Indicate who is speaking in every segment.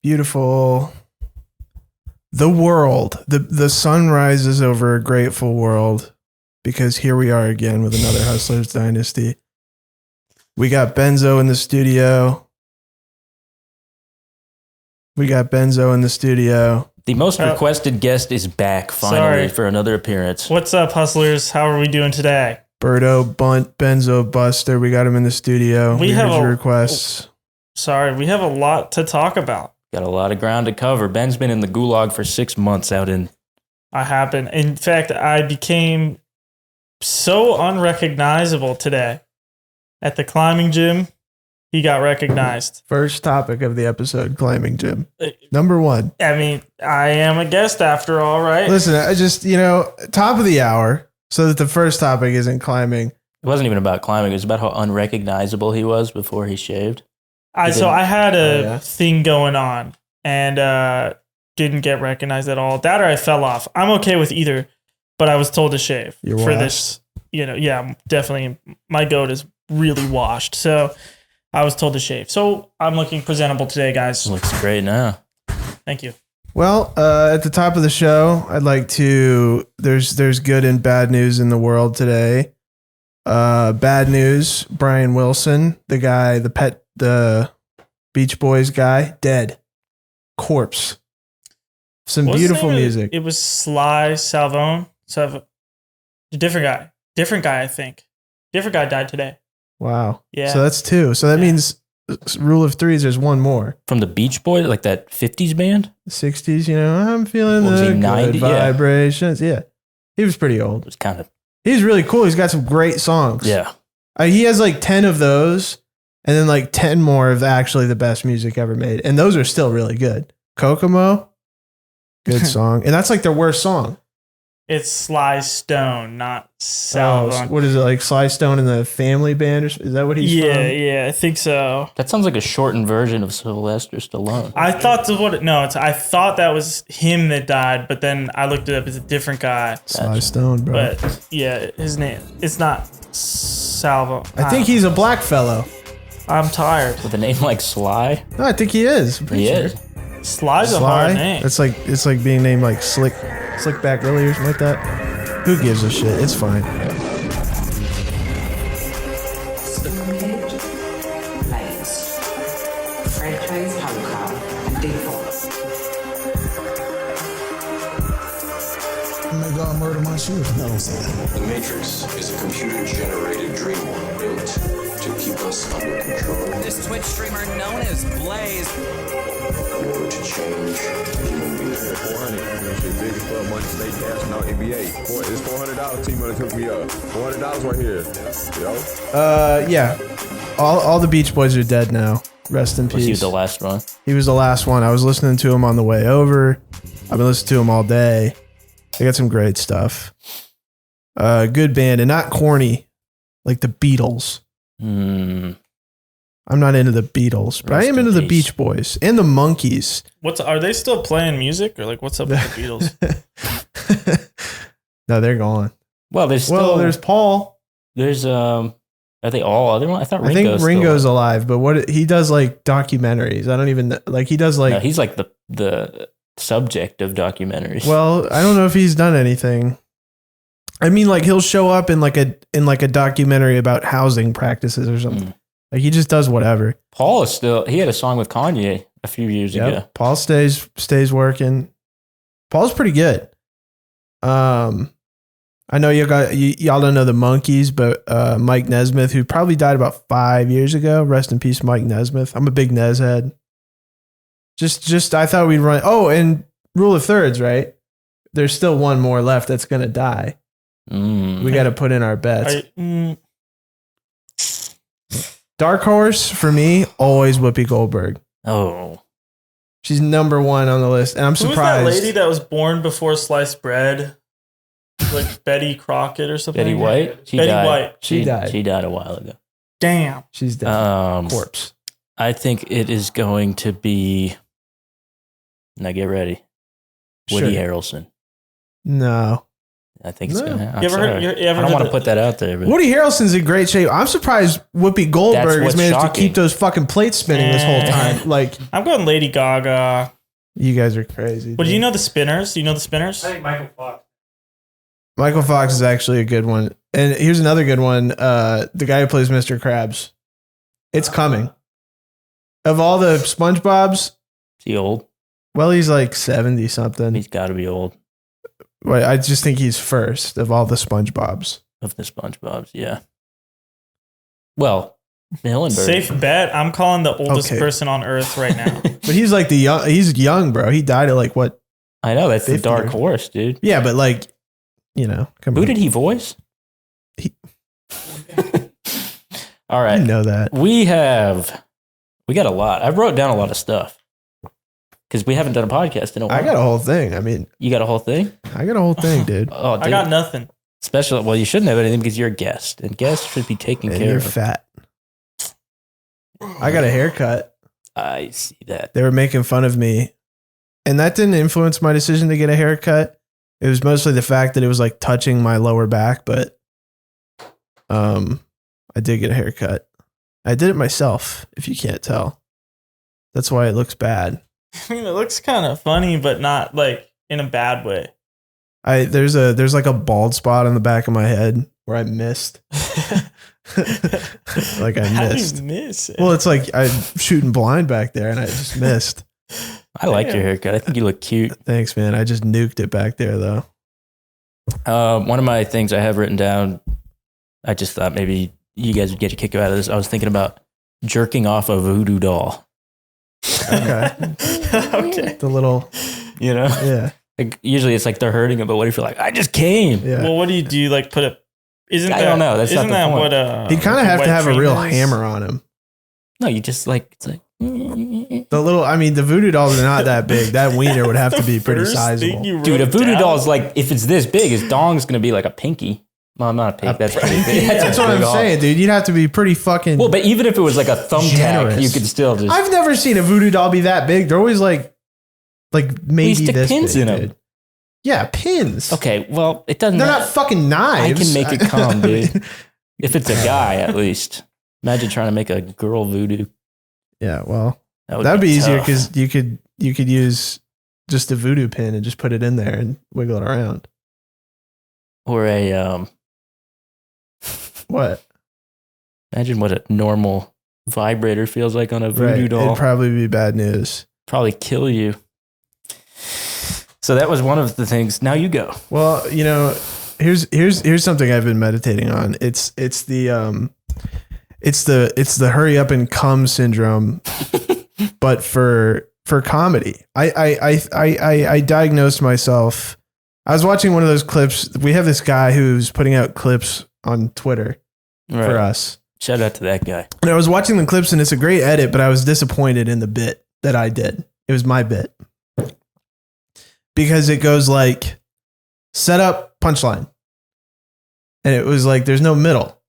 Speaker 1: beautiful. The world. The sun rises over a grateful world because here we are again with another Hustlers Dynasty. We got Benzo in the studio.
Speaker 2: The most requested guest is back finally for another appearance.
Speaker 3: What's up, Hustlers? How are we doing today?
Speaker 1: Berto, Bunt, Benzo, Buster. We got him in the studio.
Speaker 3: We have
Speaker 1: your requests.
Speaker 3: We have a lot to talk about.
Speaker 2: Got a lot of ground to cover. Ben's been in the gulag for 6 months out in...
Speaker 3: I have been. In fact, I became so unrecognizable today. At the climbing gym, he got recognized.
Speaker 1: First topic of the episode, climbing gym. Number one.
Speaker 3: I mean, I am a guest after all, right?
Speaker 1: Listen, I just, top of the hour, so that the first topic isn't climbing.
Speaker 2: It wasn't even about climbing. It was about how unrecognizable he was before he shaved.
Speaker 3: I had a thing going on and didn't get recognized at all. That or I fell off. I'm okay with either, but I was told to shave for this. Definitely my goat is really washed. So I was told to shave. So I'm looking presentable today, guys.
Speaker 2: Looks great now.
Speaker 3: Thank you.
Speaker 1: Well, at the top of the show, I'd like to, there's good and bad news in the world today. Bad news, Brian Wilson, the Beach Boys guy, dead. Corpse. Some beautiful music.
Speaker 3: It was Sly Salvone. A different guy, I think. Different guy died today.
Speaker 1: Wow.
Speaker 3: Yeah.
Speaker 1: So that's two. So that means rule of threes, there's one more.
Speaker 2: From the Beach Boys, like that 50s band?
Speaker 1: 60s, I'm feeling the 90, good vibrations. Yeah. He was pretty old.
Speaker 2: It was kind of...
Speaker 1: He's really cool. He's got some great songs.
Speaker 2: Yeah.
Speaker 1: He has like 10 of those and then like 10 more of actually the best music ever made. And those are still really good. Kokomo, good song. And that's like their worst song.
Speaker 3: It's Sly Stone, not Salvone.
Speaker 1: What is it, like Sly Stone and the Family Band? Is that what he's from?
Speaker 3: Yeah, I think so.
Speaker 2: That sounds like a shortened version of Sylvester Stallone.
Speaker 3: I thought that was him that died, but then I looked it up. It's a different guy.
Speaker 1: Sly Stone, bro.
Speaker 3: But yeah, his name, it's not Salvone.
Speaker 1: I think he's a black fellow.
Speaker 3: I'm tired.
Speaker 2: With a name like Sly?
Speaker 1: No, I think he is.
Speaker 2: He is.
Speaker 3: Sly's a hard name.
Speaker 1: It's like being named like Slickback Willie or something like that. Who gives a shit? It's fine.
Speaker 4: Franchise Hong Kong default.
Speaker 5: I'm gonna go and murder my shoes. No, don't say that.
Speaker 6: The Matrix is a computer-generated dream world built to keep us under control.
Speaker 7: This Twitch streamer known as Blaze.
Speaker 6: In order to change human behavior.
Speaker 8: 400. Biggest club money state cash out NBA. It's $400 team money took me up. $400 right here. Yo.
Speaker 1: Yeah. All the Beach Boys are dead now. Rest in peace.
Speaker 2: Was he the last one?
Speaker 1: He was the last one. I was listening to him on the way over. I've been listening to him all day. They got some great stuff. Good band and not corny like the Beatles. I'm not into the Beatles, but I am into the Beach Boys and the Monkees.
Speaker 3: Are they still playing music or like what's up with the Beatles?
Speaker 1: No, they're gone.
Speaker 2: Well, there's
Speaker 1: Paul.
Speaker 2: There's are they all other ones? I
Speaker 1: think Ringo's alive, but he does like documentaries. I don't even like he does like
Speaker 2: no, he's like the subject of documentaries.
Speaker 1: Well, I don't know if he's done anything. I mean, like he'll show up in like a documentary about housing practices or something. Like he just does whatever.
Speaker 2: Paul is he had a song with Kanye a few years ago.
Speaker 1: Paul stays working. Paul's pretty good. I know y'all don't know the Monkees, but Mike Nesmith, who probably died about 5 years ago. Rest in peace, Mike Nesmith. I'm a big Nes head. Just I thought we'd run. Oh, and rule of thirds, right? There's still one more left that's gonna die. We got to put in our bets. Dark horse for me, always Whoopi Goldberg.
Speaker 2: Oh,
Speaker 1: she's number one on the list, and I'm surprised.
Speaker 3: Who was that lady that was born before sliced bread? Like Betty Crockett or something.
Speaker 2: Betty White.
Speaker 3: Betty White.
Speaker 1: She died.
Speaker 2: She died a while ago.
Speaker 3: Damn.
Speaker 1: She's dead. Corpse.
Speaker 2: I think it is going to be. Now get ready. Woody Harrelson.
Speaker 1: No.
Speaker 2: I think it's gonna happen.
Speaker 3: You ever
Speaker 2: I don't want to put that out there. But
Speaker 1: Woody Harrelson's in great shape. I'm surprised Whoopi Goldberg has managed to keep those fucking plates spinning this whole time. Like,
Speaker 3: I'm going Lady Gaga.
Speaker 1: You guys are crazy.
Speaker 3: But do you know the Spinners? Do you know the Spinners?
Speaker 9: I think Michael Fox.
Speaker 1: Michael Fox is actually a good one. And here's another good one. The guy who plays Mr. Krabs. It's coming. Of all the SpongeBobs.
Speaker 2: Is he old?
Speaker 1: Well, he's like 70 something.
Speaker 2: He's got to be old.
Speaker 1: Well, I just think he's first of all the SpongeBobs.
Speaker 2: Of the SpongeBobs, yeah. Well, Hillenberg.
Speaker 3: Safe bet. I'm calling the oldest person on Earth right now.
Speaker 1: But he's like he's young, bro. He died at like what?
Speaker 2: I know, that's the dark horse, dude.
Speaker 1: Yeah, but like, you know,
Speaker 2: come on. Who did he voice? All right.
Speaker 1: You know that.
Speaker 2: We got a lot. I wrote down a lot of stuff. Because we haven't done a podcast in a while.
Speaker 1: I got a whole thing. I mean,
Speaker 2: you got a whole thing?
Speaker 1: I got a whole thing, dude.
Speaker 3: Oh, dude. I got nothing.
Speaker 2: Well, you shouldn't have anything because you're a guest, and guests should be taken care
Speaker 1: you're
Speaker 2: of.
Speaker 1: You're fat. I got a haircut.
Speaker 2: I see that.
Speaker 1: They were making fun of me, and that didn't influence my decision to get a haircut. It was mostly the fact that it was like touching my lower back, but I did get a haircut. I did it myself, if you can't tell. That's why it looks bad.
Speaker 3: I mean, it looks kind of funny, but not like in a bad way.
Speaker 1: There's like a bald spot on the back of my head where I missed. Like I missed.
Speaker 3: How do you miss it?
Speaker 1: Well, it's like I'm shooting blind back there, and I just missed.
Speaker 2: I like your haircut. I think you look cute.
Speaker 1: Thanks, man. I just nuked it back there, though.
Speaker 2: One of my things I have written down, I just thought maybe you guys would get a kick out of this. I was thinking about jerking off a voodoo doll.
Speaker 1: Okay.
Speaker 3: Okay.
Speaker 1: The little,
Speaker 2: you know?
Speaker 1: Yeah.
Speaker 2: Like, usually it's like they're hurting it, but what if you're like, I just came?
Speaker 1: Yeah.
Speaker 3: Well, what do you do? Like put a,
Speaker 2: I don't know. That's
Speaker 3: isn't
Speaker 2: not the
Speaker 3: that
Speaker 2: point.
Speaker 3: what
Speaker 1: you kind of have to have a real hammer on him.
Speaker 2: No, you just like, it's like.
Speaker 1: The little, I mean, the voodoo dolls are not that big. That wiener would have to be pretty sizable.
Speaker 2: Dude, a voodoo doll is like, if it's this big, his dong's going to be like a pinky. Well, not a pink. That's pretty big.
Speaker 1: That's what I'm saying, dude. You'd have to be pretty fucking.
Speaker 2: Well, but even if it was like a thumbtack, you could still just.
Speaker 1: I've never seen a voodoo doll be that big. They're always like maybe
Speaker 2: stick
Speaker 1: this
Speaker 2: pins
Speaker 1: big,
Speaker 2: in them.
Speaker 1: dude. Yeah, pins.
Speaker 2: Okay, well, it doesn't.
Speaker 1: They're not fucking knives.
Speaker 2: I can make it calm, dude. If it's a guy, at least. Imagine trying to make a girl voodoo.
Speaker 1: Yeah, well,
Speaker 2: that
Speaker 1: would be easier because you could use just a voodoo pin and just put it in there and wiggle it around.
Speaker 2: Or a
Speaker 1: What?
Speaker 2: Imagine what a normal vibrator feels like on a voodoo doll.
Speaker 1: It'd probably be bad news.
Speaker 2: Probably kill you. So that was one of the things. Now you go.
Speaker 1: Well, you know, here's something I've been meditating on. It's the hurry up and come syndrome, but for comedy. I diagnosed myself. I was watching one of those clips. We have this guy who's putting out clips on Twitter for us.
Speaker 2: Shout out to that guy.
Speaker 1: And I was watching the clips, and it's a great edit, but I was disappointed in the bit that I did. It was my bit. Because it goes like, set up, punchline. And it was like, there's no middle.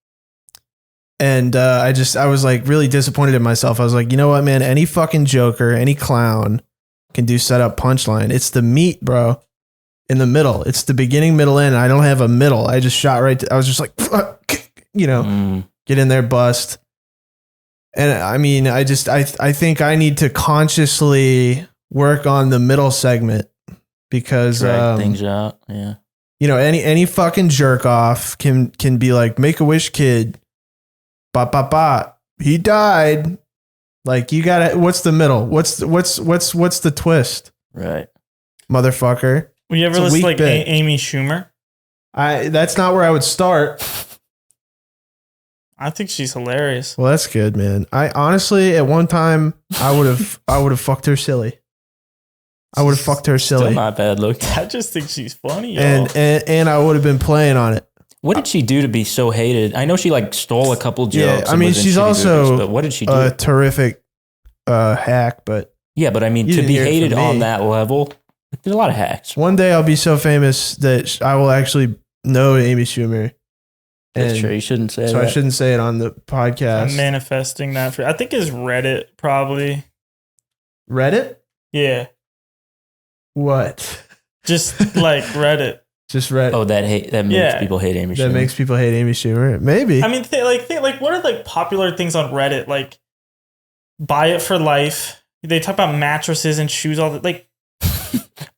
Speaker 1: And I was like really disappointed in myself. I was like, you know what, man? Any fucking joker, any clown can do set up, punchline. It's the meat, bro. In the middle. It's the beginning, middle, end. I don't have a middle. I just shot right I was just like, get in there, bust. And I mean, I think I need to consciously work on the middle segment because
Speaker 2: drag things out. Yeah.
Speaker 1: You know, any fucking jerk off can be like, Make-A-Wish kid, he died. Like, you gotta, what's the middle? What's the twist?
Speaker 2: Right.
Speaker 1: Motherfucker.
Speaker 3: Will you ever listen to like Amy Schumer?
Speaker 1: That's not where I would start.
Speaker 3: I think she's hilarious.
Speaker 1: Well, that's good, man. I honestly, at one time, I would have fucked her silly. I would have fucked her silly.
Speaker 2: Still not bad look.
Speaker 3: I just think she's funny.
Speaker 1: And I would have been playing on it.
Speaker 2: What did she do to be so hated? I know she like stole a couple jokes.
Speaker 1: Yeah, I mean, she's also
Speaker 2: movies, but what did she do?
Speaker 1: A terrific hack, but
Speaker 2: yeah, but I mean, to be hated on that level, there's a lot of hacks.
Speaker 1: One day I'll be so famous that I will actually know Amy Schumer.
Speaker 2: That's true. You shouldn't say that.
Speaker 1: So I shouldn't say it on the podcast.
Speaker 3: I'm manifesting that for. I think it's Reddit probably.
Speaker 1: Reddit?
Speaker 3: Yeah.
Speaker 1: What?
Speaker 3: Just like Reddit.
Speaker 1: Just read.
Speaker 2: Oh, that makes people hate Amy Schumer.
Speaker 1: That makes people hate Amy Schumer. Maybe.
Speaker 3: I mean, what are like popular things on Reddit? Like, buy it for life. They talk about mattresses and shoes all the like.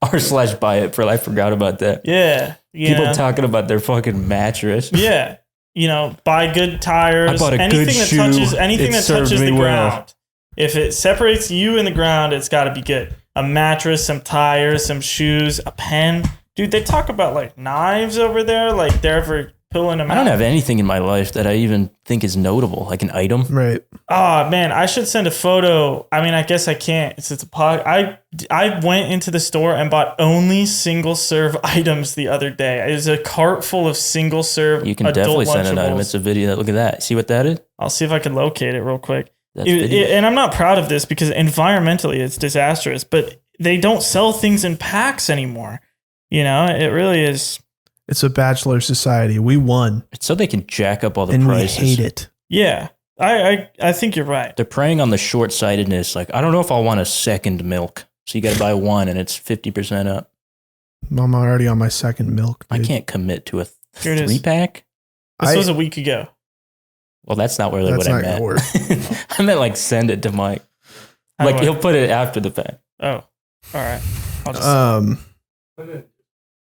Speaker 2: r/buy it for life. Forgot about that.
Speaker 3: Yeah.
Speaker 2: People talking about their fucking mattress.
Speaker 3: Yeah. Buy good tires.
Speaker 2: I bought a
Speaker 3: anything
Speaker 2: good
Speaker 3: that
Speaker 2: shoe.
Speaker 3: touches anything that touches the
Speaker 2: well.
Speaker 3: ground. If it separates you and the ground, it's got to be good. A mattress, some tires, some shoes, a pen. Dude, they talk about like knives over there. Like they're ever pulling them out.
Speaker 2: I don't have anything in my life that I even think is notable, like an item.
Speaker 1: Right.
Speaker 3: Oh man, I should send a photo. I mean, I guess I can't. It's a pod. I went into the store and bought only single serve items the other day. It was a cart full of single serve.
Speaker 2: You can definitely send an item. It's a video. Look at that. See what that is?
Speaker 3: I'll see if I can locate it real quick. And I'm not proud of this because environmentally it's disastrous, but they don't sell things in packs anymore. It really is.
Speaker 1: It's a bachelor society. We won.
Speaker 2: It's so they can jack up all the
Speaker 1: and
Speaker 2: prices.
Speaker 1: And we hate it.
Speaker 3: Yeah. I think you're right.
Speaker 2: They're preying on the short-sightedness. Like, I don't know if I'll want a second milk. So you got to buy one and it's 50% up.
Speaker 1: I'm already on my second milk, dude.
Speaker 2: I can't commit to a 3-pack.
Speaker 3: This was a week ago.
Speaker 2: Well, that's not really what I meant.
Speaker 1: Work.
Speaker 2: I meant like send it to Mike. He'll put it after the fact.
Speaker 3: Oh, all right. I'll just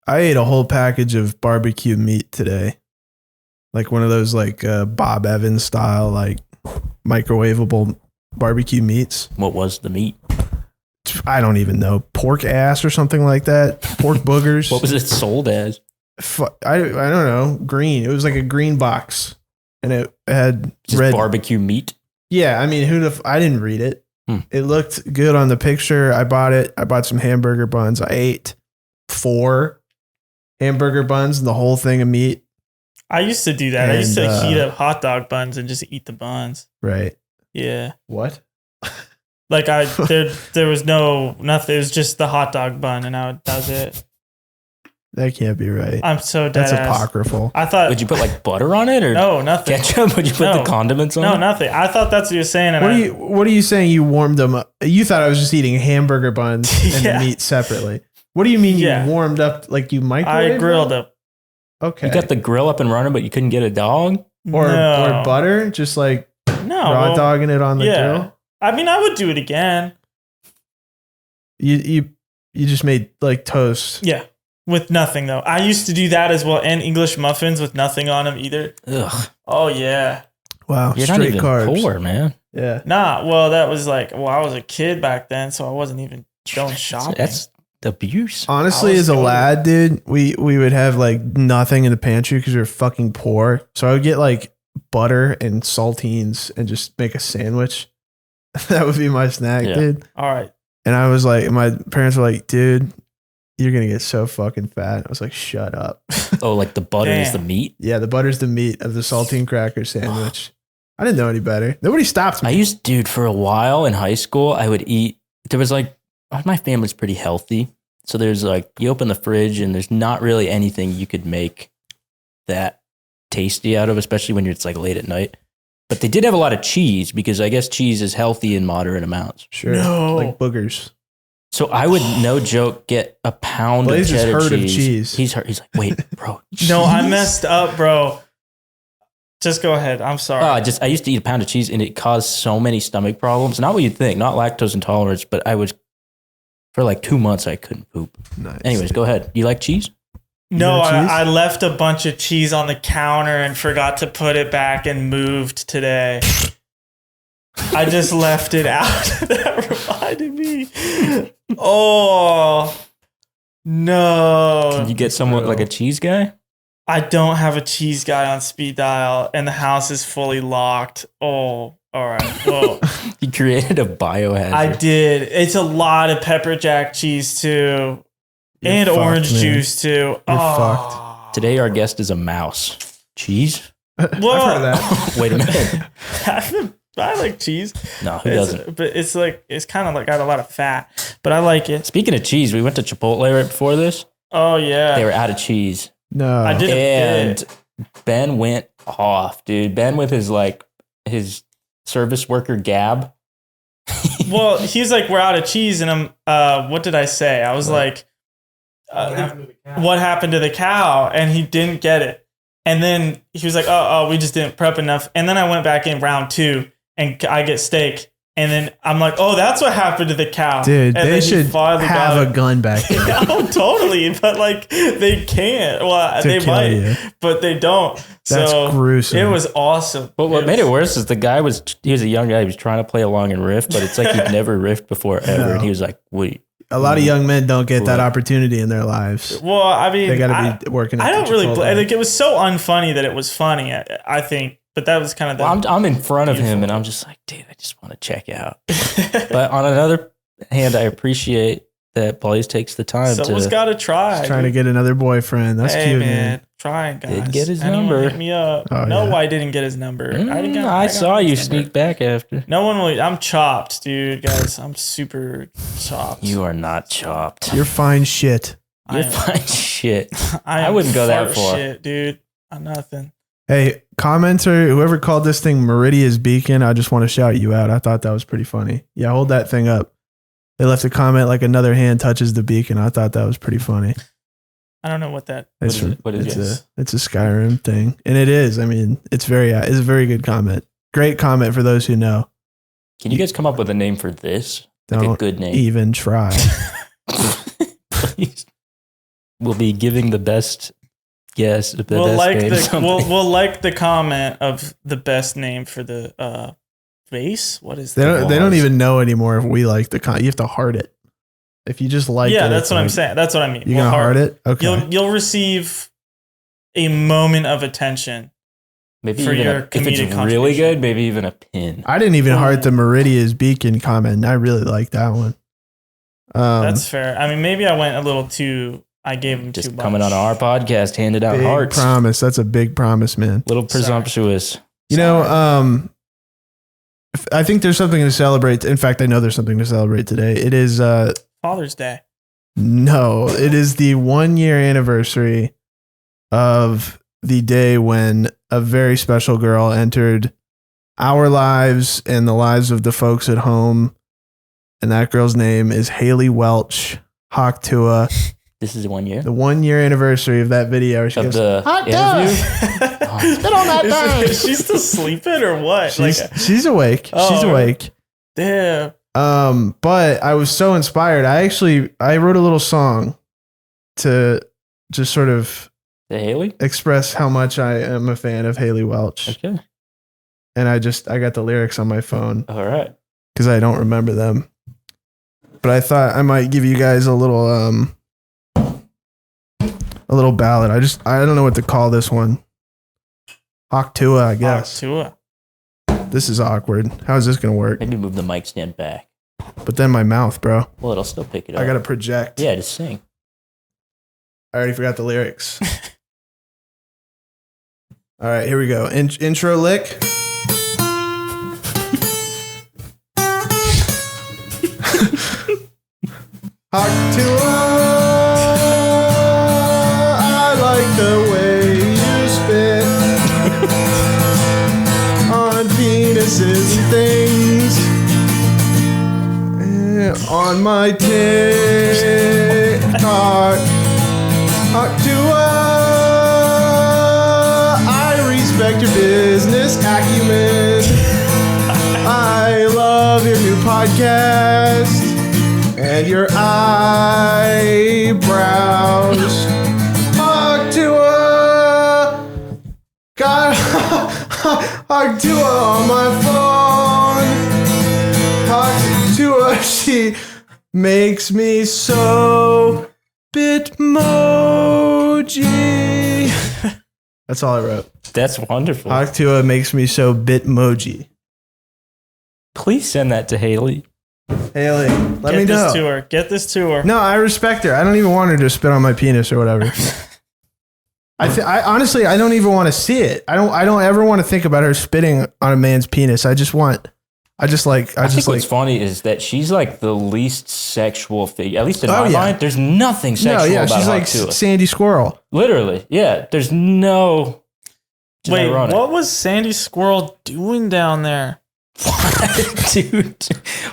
Speaker 1: I ate a whole package of barbecue meat today. Like one of those like Bob Evans style, like microwavable barbecue meats.
Speaker 2: What was the meat?
Speaker 1: I don't even know. Pork ass or something like that. Pork boogers.
Speaker 2: What was it sold as?
Speaker 1: I don't know. Green. It was like a green box. And it had
Speaker 2: just
Speaker 1: red
Speaker 2: barbecue meat.
Speaker 1: Yeah. I mean, I didn't read it. It looked good on the picture. I bought it. I bought some hamburger buns. I ate 4 hamburger buns and the whole thing of meat.
Speaker 3: I used to do that. I used to heat up hot dog buns and just eat the buns.
Speaker 1: Right.
Speaker 3: Yeah.
Speaker 1: What?
Speaker 3: Like there was nothing. It was just the hot dog bun, and that was it.
Speaker 1: That can't be right.
Speaker 3: I'm so dead.
Speaker 1: That's apocryphal.
Speaker 3: I thought.
Speaker 2: Would you put like butter on it or
Speaker 3: no, nothing?
Speaker 2: Ketchup? Would you put the condiments on?
Speaker 3: No,
Speaker 2: it?
Speaker 3: nothing. I thought that's what you're saying.
Speaker 1: What are you saying? You warmed them up? You thought I was just eating hamburger buns and the meat separately. What do you mean you warmed up? Like you microwaved?
Speaker 3: I grilled up.
Speaker 1: Okay.
Speaker 2: You got the grill up and running, but you couldn't get a dog
Speaker 1: or butter, just like raw dogging it on the grill.
Speaker 3: I mean, I would do it again.
Speaker 1: You just made like toast.
Speaker 3: Yeah. With nothing though. I used to do that as well, and English muffins with nothing on them either.
Speaker 2: Ugh.
Speaker 3: Oh yeah.
Speaker 1: Wow.
Speaker 2: You're
Speaker 1: straight
Speaker 2: not even
Speaker 1: carbs.
Speaker 2: poor, man.
Speaker 1: Yeah.
Speaker 3: Nah. Well, that was like. Well, I was a kid back then, so I wasn't even going shopping.
Speaker 2: That's abuse.
Speaker 1: Honestly, as a lad, dude, we would have like nothing in the pantry because we were fucking poor. So I would get like butter and saltines and just make a sandwich. That would be my snack, dude.
Speaker 3: All right.
Speaker 1: And I was like, my parents were like, dude, you're going to get so fucking fat. I was like, shut up.
Speaker 2: Oh, like the butter is the meat?
Speaker 1: Yeah, the butter's the meat of the saltine cracker sandwich. I didn't know any better. Nobody stopped me.
Speaker 2: Dude, for a while in high school, I would eat, there was like, my family's pretty healthy. So there's like, you open the fridge and there's not really anything you could make that tasty out of, especially when it's like late at night. But they did have a lot of cheese because I guess cheese is healthy in moderate amounts.
Speaker 1: Sure.
Speaker 3: No.
Speaker 1: Like boogers.
Speaker 2: So I would, no joke, get a pound
Speaker 1: Blaze
Speaker 2: of cheddar
Speaker 1: heard
Speaker 2: cheese.
Speaker 1: Of cheese.
Speaker 2: He's hurt. He's like, wait, bro.
Speaker 3: No, I messed up, bro. Just go ahead. I'm sorry.
Speaker 2: I used to eat a pound of cheese and it caused so many stomach problems. Not what you'd think, not lactose intolerance, but for like 2 months, I couldn't poop.
Speaker 1: Nice.
Speaker 2: Anyways, go ahead. You like cheese?
Speaker 3: No, I left a bunch of cheese on the counter and forgot to put it back and moved today. I just left it out. That reminded me. Oh, no.
Speaker 2: Can you get someone like a cheese guy?
Speaker 3: I don't have a cheese guy on speed dial and the house is fully locked. Oh, all right. Well,
Speaker 2: You created a biohazard.
Speaker 3: I did. It's a lot of pepper jack cheese too. And
Speaker 1: fucked,
Speaker 3: orange
Speaker 1: man.
Speaker 3: juice too.
Speaker 1: You're fucked.
Speaker 2: Today, our guest is a mouse. Cheese?
Speaker 3: Well,
Speaker 1: I've heard of that.
Speaker 2: Wait a minute.
Speaker 3: I like cheese.
Speaker 2: No, who doesn't?
Speaker 3: But it's kind of like got a lot of fat, but I like it.
Speaker 2: Speaking of cheese, we went to Chipotle right before this.
Speaker 3: Oh yeah.
Speaker 2: They were out of cheese.
Speaker 1: No.
Speaker 3: I did
Speaker 2: And Ben went off, dude. Ben with his service worker Gab.
Speaker 3: Well, he's like, we're out of cheese. And I'm, what did I say? I was like, what happened to the cow, and he didn't get it. And then he was like, oh, we just didn't prep enough. And then I went back in round 2 and I get steak. And then I'm like, oh, that's what happened to the cow.
Speaker 1: Dude,
Speaker 3: and
Speaker 1: they should have a gun back there.
Speaker 3: Oh, totally. But like, they can't. Well, they might, but they don't.
Speaker 1: That's gruesome.
Speaker 3: It was awesome.
Speaker 2: But what made it worse is he was a young guy. He was trying to play along and riff, but it's like he'd never riffed before ever. No. And he was like, wait.
Speaker 1: A lot of young men don't get that opportunity in their lives.
Speaker 3: Well, I mean,
Speaker 1: they got to be working.
Speaker 3: I don't really like it was so unfunny that it was funny. I think, but that was kind of.
Speaker 2: I'm in front of him, and I'm just like, dude, I just want to check out. But on another hand, I appreciate that Blaze takes the time.
Speaker 3: Someone's got to try.
Speaker 1: He's trying to get another boyfriend. That's cute, man.
Speaker 3: Trying, guys.
Speaker 2: Did get his number.
Speaker 3: Hit me up. Oh, no, I didn't get his number.
Speaker 2: I saw you sneak back after.
Speaker 3: No one will. I'm chopped, dude, guys. I'm super chopped.
Speaker 2: You are not chopped.
Speaker 1: You're fine shit.
Speaker 2: You're fine shit. I wouldn't go that far.
Speaker 3: Shit, dude. I'm nothing.
Speaker 1: Hey, commenter, whoever called this thing Meridia's Beacon, I just want to shout you out. I thought that was pretty funny. Yeah, hold that thing up. They left a comment like another hand touches the beacon. I thought that was pretty funny.
Speaker 3: I don't know what that
Speaker 2: is. What is it?
Speaker 1: It's a Skyrim thing. And it is. I mean, it's a very good comment. Great comment for those who know.
Speaker 2: Can you guys come up with a name for this?
Speaker 1: Don't
Speaker 2: like a good name.
Speaker 1: Even try.
Speaker 2: Please. We'll be giving the best guess.
Speaker 3: We'll like the comment of the best name for the vase. What is that?
Speaker 1: They don't even know anymore if we like the you have to heart it. If you just like it.
Speaker 3: Yeah, that's what I'm saying. That's what I mean.
Speaker 1: You're going to heart it? Okay.
Speaker 3: You'll receive a moment of attention.
Speaker 2: Maybe for your if it's really good, maybe even a pin.
Speaker 1: I didn't even heart the Meridia's Beacon comment, and I really like that one.
Speaker 3: That's fair. I mean, maybe I went a little too. I gave him
Speaker 2: just
Speaker 3: too much.
Speaker 2: Coming on our podcast, handed out hearts.
Speaker 1: Promise. That's a big promise, man.
Speaker 2: Little presumptuous.
Speaker 1: You know, I think there's something to celebrate. In fact, I know there's something to celebrate today. It is
Speaker 3: Father's Day.
Speaker 1: No, it is the 1 year anniversary of the day when a very special girl entered our lives and the lives of the folks at home. And that girl's name is Haley Welch, Haw Tuah.
Speaker 2: This is 1 year?
Speaker 1: The 1 year anniversary of that video. Where she
Speaker 2: of
Speaker 1: goes,
Speaker 2: the interview?
Speaker 1: Spit on that thing.
Speaker 3: Is she still sleeping or what?
Speaker 1: She's awake. She's awake.
Speaker 3: Damn.
Speaker 1: But I was so inspired. I wrote a little song to just sort of
Speaker 2: Haley
Speaker 1: express how much I am a fan of Haley Welch.
Speaker 2: Okay.
Speaker 1: And I got the lyrics on my phone.
Speaker 2: All right.
Speaker 1: Because I don't remember them. But I thought I might give you guys a little ballad. I don't know what to call this one. Haw Tuah, I guess.
Speaker 3: Haw Tuah.
Speaker 1: This is awkward. How is this going to work?
Speaker 2: Maybe move the mic stand back.
Speaker 1: But then my mouth, bro.
Speaker 2: Well, it'll still pick it up.
Speaker 1: I got to project.
Speaker 2: Yeah, just sing.
Speaker 1: I already forgot the lyrics. All right, here we go. Intro lick. Haw Tuah, I like the way you spit on penises and things. On my TikTok, Haw Tuah, I respect your business acumen. I love your new podcast and your eyebrows. Haw Tuah, got Haw Tuah on my phone. Haw Tuah, she makes me so bitmoji. That's all I wrote.
Speaker 2: That's wonderful.
Speaker 1: Haw Tuah makes me so bitmoji.
Speaker 2: Please send that to Haley.
Speaker 1: Haley, let me know.
Speaker 3: Get this to her.
Speaker 1: No, I respect her. I don't even want her to spit on my penis or whatever. I honestly, I don't even want to see it. I don't ever want to think about her spitting on a man's penis. I think what's
Speaker 2: funny is that she's like the least sexual figure, at least in my mind. There's nothing sexual about
Speaker 1: she's like
Speaker 2: Haw Tuah.
Speaker 1: Sandy Squirrel.
Speaker 2: Literally, yeah. There's no.
Speaker 3: Wait, what was Sandy Squirrel doing down there?
Speaker 2: Dude,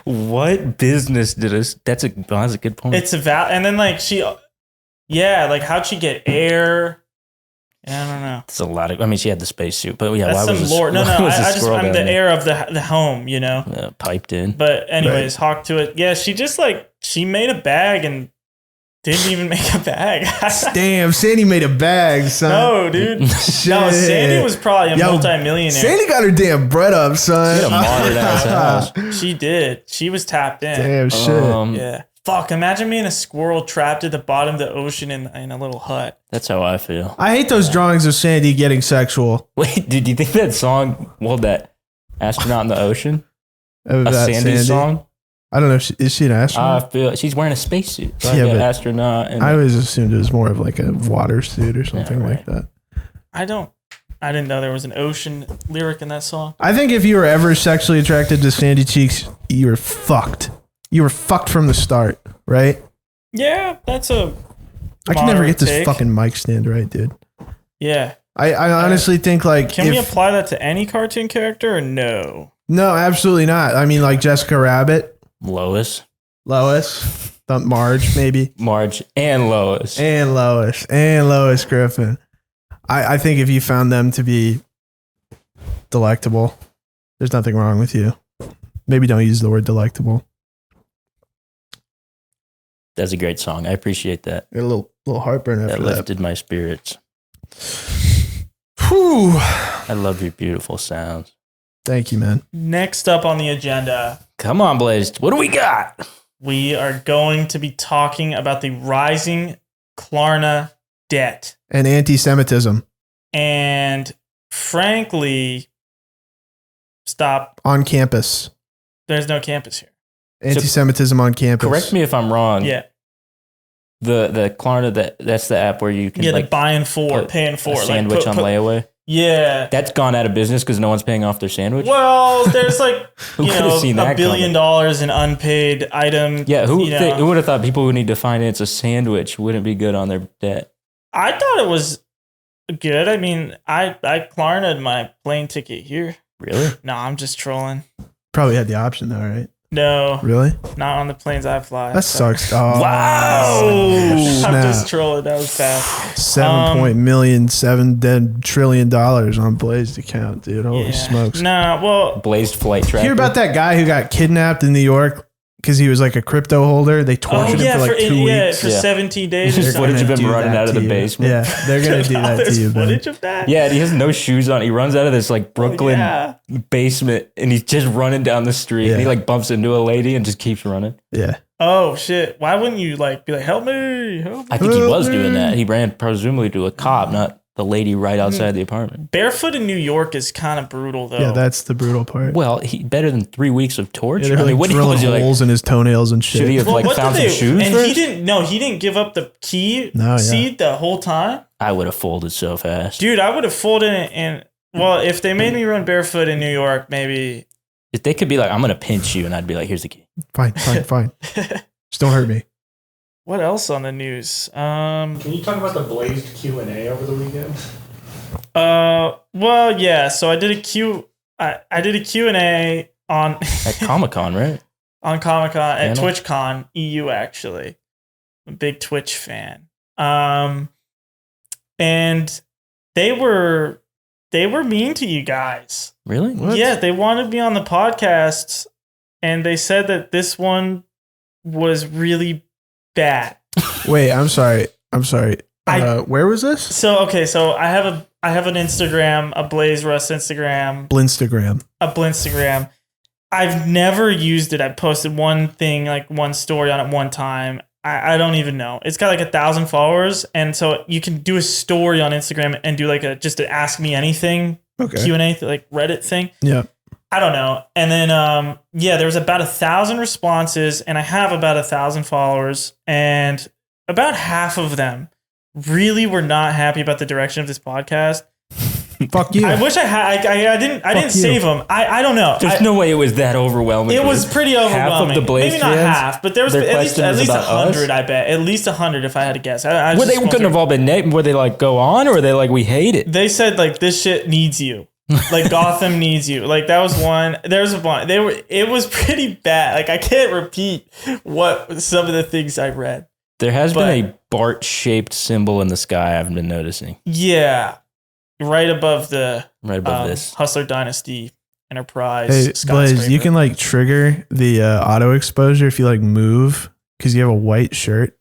Speaker 2: what business did us? That's a good point.
Speaker 3: It's and then like Yeah, like how'd she get air? I don't know.
Speaker 2: It's a lot of. I mean, she had the spacesuit, but yeah,
Speaker 3: that's
Speaker 2: why
Speaker 3: some
Speaker 2: was
Speaker 3: lore. No, I'm the
Speaker 2: there?
Speaker 3: air of the home, you know.
Speaker 2: Piped in.
Speaker 3: But anyways, Haw Tuah. Yeah, she just she made a bag and didn't even make a bag.
Speaker 1: Damn, Sandy made a bag, son.
Speaker 3: No, dude. No, Sandy was probably a multi-millionaire.
Speaker 1: Sandy got her damn bread up, son.
Speaker 2: She had a modern ass house.
Speaker 3: She did. She was tapped in.
Speaker 1: Damn shit.
Speaker 3: Yeah. Fuck, imagine being a squirrel trapped at the bottom of the ocean in a little hut.
Speaker 2: That's how I feel.
Speaker 1: I hate those drawings of Sandy getting sexual.
Speaker 2: Wait, did you think that song, that astronaut in the ocean?
Speaker 1: A
Speaker 2: Sandy song?
Speaker 1: I don't know. Is she an astronaut?
Speaker 2: I feel she's wearing a spacesuit.
Speaker 1: Like an
Speaker 2: astronaut.
Speaker 1: I always assumed it was more of like a water suit or something like that.
Speaker 3: I didn't know there was an ocean lyric in that song.
Speaker 1: I think if you were ever sexually attracted to Sandy Cheeks, you were fucked. You were fucked from the start, right?
Speaker 3: Yeah, that's a.
Speaker 1: I can never get this fucking mic stand right, dude.
Speaker 3: Yeah.
Speaker 1: I honestly think like.
Speaker 3: Can we apply that to any cartoon character or no?
Speaker 1: No, absolutely not. I mean, like Jessica Rabbit.
Speaker 2: Lois.
Speaker 1: Marge, maybe.
Speaker 2: Marge and Lois.
Speaker 1: And Lois Griffin. I think if you found them to be delectable, there's nothing wrong with you. Maybe don't use the word delectable.
Speaker 2: That's a great song. I appreciate that.
Speaker 1: A little heartburn after
Speaker 2: that. Lifted my spirits.
Speaker 1: Whew.
Speaker 2: I love your beautiful sounds.
Speaker 1: Thank you, man.
Speaker 3: Next up on the agenda.
Speaker 2: Come on, Blaze. What do we got?
Speaker 3: We are going to be talking about the rising Klarna debt.
Speaker 1: And anti-Semitism.
Speaker 3: And frankly, stop.
Speaker 1: On campus.
Speaker 3: There's no campus here.
Speaker 1: Anti-Semitism on campus.
Speaker 2: Correct me if I'm wrong.
Speaker 3: Yeah.
Speaker 2: The Klarna, that's the app where you can
Speaker 3: the buy in four, pay in four.
Speaker 2: A sandwich on layaway.
Speaker 3: Yeah.
Speaker 2: That's gone out of business because no one's paying off their sandwich.
Speaker 3: Well, there's $1 billion in unpaid items.
Speaker 2: Yeah, who would have thought people who need to finance a sandwich wouldn't be good on their debt?
Speaker 3: I thought it was good. I mean, I Klarna'd my plane ticket here.
Speaker 2: Really?
Speaker 3: No, I'm just trolling.
Speaker 1: Probably had the option though, right?
Speaker 3: No.
Speaker 1: Really?
Speaker 3: Not on the planes I fly.
Speaker 1: That sucks. Oh,
Speaker 3: wow. I'm just trolling. That was fast.
Speaker 1: $7 trillion on Blazed account, dude. Holy smokes.
Speaker 3: Nah, well.
Speaker 2: Blazed flight tracker.
Speaker 1: Hear about that guy who got kidnapped in New York because he was like a crypto holder? They tortured him for like 2 weeks.
Speaker 3: Yeah, for 17 days.
Speaker 2: There's footage of him running out of the basement.
Speaker 1: Yeah, they're going to do that to you, man.
Speaker 3: Footage of that?
Speaker 2: Yeah, he has no shoes on. He runs out of this like Brooklyn basement and he's just running down the street. Yeah. And he like bumps into a lady and just keeps running.
Speaker 1: Yeah.
Speaker 3: Oh, shit. Why wouldn't you like be like, help me?
Speaker 2: I think he was doing that. He ran presumably to a cop, not the lady right outside the apartment.
Speaker 3: Barefoot in New York is kind of brutal, though.
Speaker 1: Yeah, that's the brutal part.
Speaker 2: Well, better than 3 weeks of torture.
Speaker 1: Yeah, they're like drilling holes in his toenails and shit.
Speaker 2: Should he have found some shoes
Speaker 3: and
Speaker 2: first?
Speaker 3: He didn't give up the key seat the whole time.
Speaker 2: I would have folded so fast.
Speaker 3: Dude, I would have folded it and well, if they made me run barefoot in New York, maybe.
Speaker 2: If they could be like, I'm going to pinch you, and I'd be like, here's the key.
Speaker 1: Fine. Just don't hurt me.
Speaker 3: What else on the news?
Speaker 9: Can you talk about the Blazed Q&A over the weekend?
Speaker 3: Well, yeah. So I did a Q&A on
Speaker 2: at Comic-Con, right?
Speaker 3: On Comic-Con at TwitchCon EU. Actually, I'm a big Twitch fan. And they were mean to you guys.
Speaker 2: Really?
Speaker 3: What? Yeah, they wanted me on the podcast, and they said that this one was really bad.
Speaker 1: Wait, I'm sorry. Where was this?
Speaker 3: So I have an Instagram, a Blaze Russ Instagram. Blinstagram. I've never used it. I posted one thing, like one story on it one time. I don't even know. It's got like 1,000 followers, and so you can do a story on Instagram and do like just an Ask Me Anything Q&A, like Reddit thing.
Speaker 1: Yeah.
Speaker 3: I don't know. And then, there was about 1,000 responses, and I have about 1,000 followers, and about half of them really were not happy about the direction of this podcast.
Speaker 1: Fuck you.
Speaker 3: I wish I had. I didn't save them. I don't know.
Speaker 2: There's no way it was that overwhelming.
Speaker 3: It was pretty overwhelming.
Speaker 2: Half of the Blaze
Speaker 3: Maybe not half, but there was at least 100. I bet at least 100 if I had to guess. They
Speaker 2: couldn't have all been negative. Were they like go on, or were they like we hate it?
Speaker 3: They said like this shit needs you. Like Gotham needs you. Like that was one. There was one. It was pretty bad. Like I can't repeat what some of the things I read.
Speaker 2: There has been a Bart-shaped symbol in the sky I've been noticing.
Speaker 3: Yeah. Right above
Speaker 2: this.
Speaker 3: Hustler Dynasty Enterprise.
Speaker 1: Hey, Blaze, you can like trigger the auto exposure if you like move because you have a white shirt.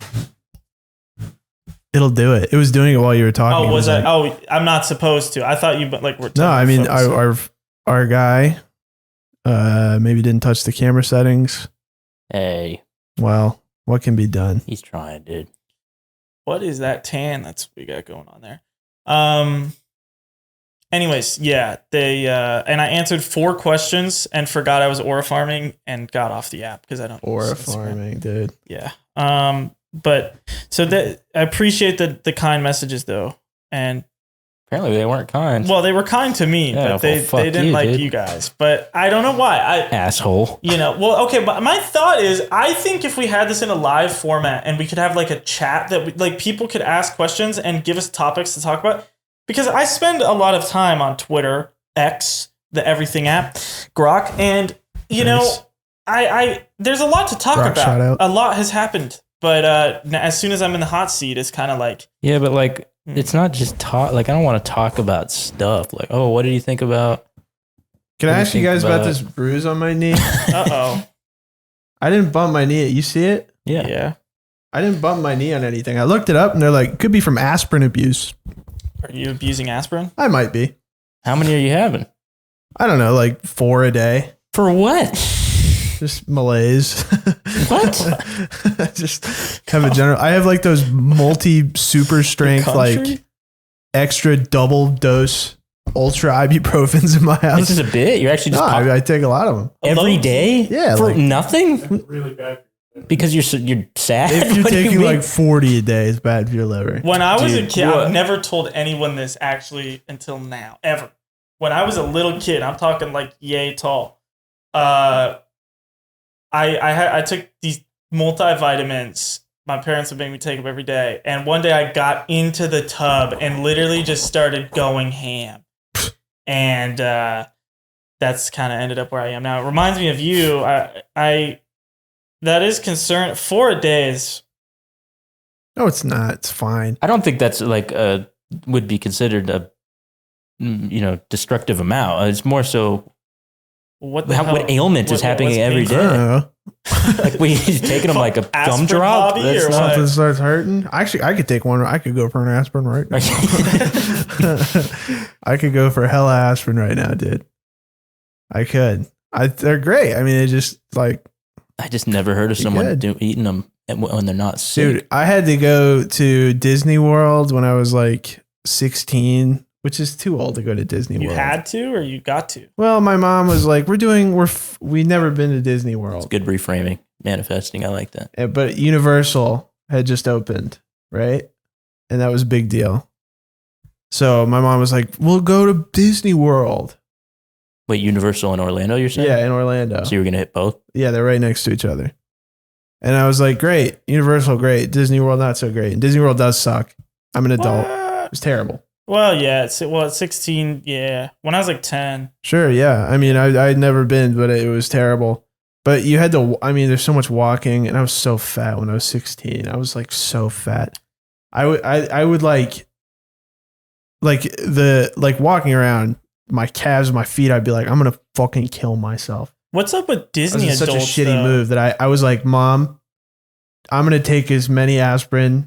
Speaker 1: It'll do it. It was doing it while you were talking.
Speaker 3: Oh, was I? I'm not supposed to. I thought you were.
Speaker 1: No, I mean our guy maybe didn't touch the camera settings.
Speaker 2: Hey.
Speaker 1: Well, what can be done?
Speaker 2: He's trying, dude.
Speaker 3: What is that tan we got going on there? Anyways, yeah, they and I answered 4 questions and forgot I was aura farming and got off the app because I don't
Speaker 1: aura farming, dude.
Speaker 3: Yeah. But so that I appreciate the kind messages though, and
Speaker 2: apparently they weren't kind.
Speaker 3: Well, they were kind to me, but they didn't like you guys. But I don't know why.
Speaker 2: Asshole.
Speaker 3: Well, okay, but my thought is, I think if we had this in a live format and we could have like a chat that people could ask questions and give us topics to talk about, because I spend a lot of time on Twitter, X, the everything app, Grok, and I there's a lot to talk
Speaker 1: Grok, shout out.
Speaker 3: about. A lot has happened. But as soon as I'm in the hot seat, it's kind of like...
Speaker 2: Yeah, but like, it's not just talk. Like, I don't want to talk about stuff. Like, oh, what did you think about...
Speaker 1: Can I ask you guys about this bruise on my knee?
Speaker 3: Uh-oh.
Speaker 1: I didn't bump my knee. You see it?
Speaker 3: Yeah.
Speaker 1: I didn't bump my knee on anything. I looked it up and they're like, could be from aspirin abuse.
Speaker 3: Are you abusing aspirin?
Speaker 1: I might be.
Speaker 2: How many are you having?
Speaker 1: I don't know, like 4 a day.
Speaker 2: For what?
Speaker 1: Just malaise.
Speaker 2: What?
Speaker 1: Just have a general. I have like those multi super strength, like extra double dose ultra ibuprofens in my house.
Speaker 2: This is a bit. You're actually just.
Speaker 1: No, I take a lot of them
Speaker 2: every day.
Speaker 1: Yeah,
Speaker 2: for
Speaker 1: like,
Speaker 2: nothing.
Speaker 9: That's really bad.
Speaker 2: Because you're sad.
Speaker 1: If you're taking like 40 a day, it's bad for your liver.
Speaker 3: When I was a kid, I've never told anyone this actually until now, ever. When I was a little kid, I'm talking like yay tall. I took these multivitamins. My parents would make me take them every day. And one day I got into the tub and literally just started going ham. And that's kind of ended up where I am now. It reminds me of you. I that is concerned. 4 a day is...
Speaker 1: No, it's not. It's fine.
Speaker 2: I don't think that's like would be considered a destructive amount. It's more so... What ailment is happening every day? Like he's taking them like a gumdrop.
Speaker 1: Something starts hurting. Actually, I could take one. I could go for an aspirin right now. I could go for hella aspirin right now, dude. I could. They're great. I mean, they just like.
Speaker 2: I just never heard of someone eating them when they're not sick.
Speaker 1: Dude, I had to go to Disney World when I was like 16. Which is too old to go to Disney World.
Speaker 3: You had to or you got to?
Speaker 1: Well, my mom was like, we've never been to Disney World.
Speaker 2: It's good reframing, manifesting. I like that.
Speaker 1: Yeah, but Universal had just opened, right? And that was a big deal. So my mom was like, we'll go to Disney World.
Speaker 2: Wait, Universal in Orlando, you're saying?
Speaker 1: Yeah, in Orlando.
Speaker 2: So you were going to hit both?
Speaker 1: Yeah, they're right next to each other. And I was like, great. Universal, great. Disney World, not so great. And Disney World does suck. I'm an adult. It was terrible.
Speaker 3: Well, yeah. It's 16. Yeah. When I was like 10.
Speaker 1: Sure. Yeah. I mean, I'd never been, but it was terrible. But you had to, I mean, there's so much walking and I was so fat when I was 16. I was like so fat. I would like walking around my calves, my feet. I'd be like, I'm going to fucking kill myself.
Speaker 3: What's up with Disney adults?
Speaker 1: Such a shitty move that I was like, Mom, I'm going to take as many aspirin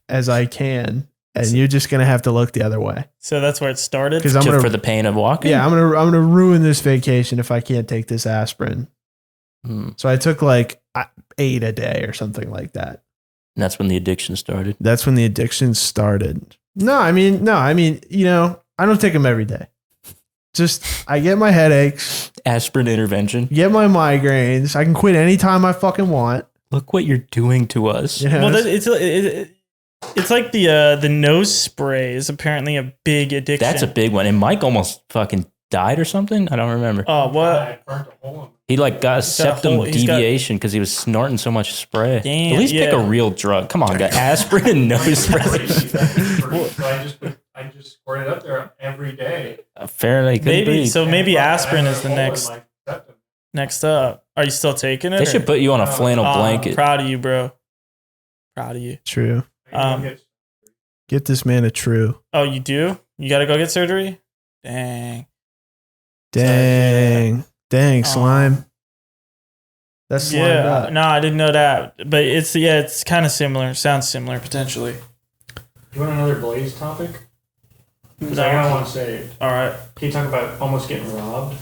Speaker 1: as I can. And you're just gonna have to look the other way.
Speaker 3: So that's where it started.
Speaker 2: Because for the pain of walking.
Speaker 1: Yeah, I'm gonna ruin this vacation if I can't take this aspirin. So I took like 8 a day or something like that.
Speaker 2: And that's when the addiction started.
Speaker 1: That's when the addiction started. No, I mean, I don't take them every day. Just I get my headaches.
Speaker 2: Aspirin intervention.
Speaker 1: Get my migraines. I can quit anytime I fucking want.
Speaker 2: Look what you're doing to us.
Speaker 1: Yes.
Speaker 3: Well, it's like the nose spray is apparently a big addiction.
Speaker 2: That's a big one. And Mike almost fucking died or something. I don't remember.
Speaker 3: Oh, what?
Speaker 2: He like got a septum deviation because he was snorting so much spray.
Speaker 3: Damn,
Speaker 2: at least pick a real drug. Come on, guy. Aspirin and nose spray.
Speaker 9: So I just squirt it up there every day.
Speaker 2: Fairly could be.
Speaker 3: So maybe aspirin is the next up. Are you still taking it?
Speaker 2: They should put you on a flannel blanket.
Speaker 3: I'm proud of you, bro. Proud of you.
Speaker 1: True. Get this man a true.
Speaker 3: Oh, you do? You got to go get surgery? Dang.
Speaker 1: Dang, slime. That's slimed up.
Speaker 3: No, I didn't know that. But it's kind of similar. Sounds similar potentially.
Speaker 9: You want another Blaze topic? Because I got one saved.
Speaker 3: All right.
Speaker 9: Can you talk about almost getting robbed?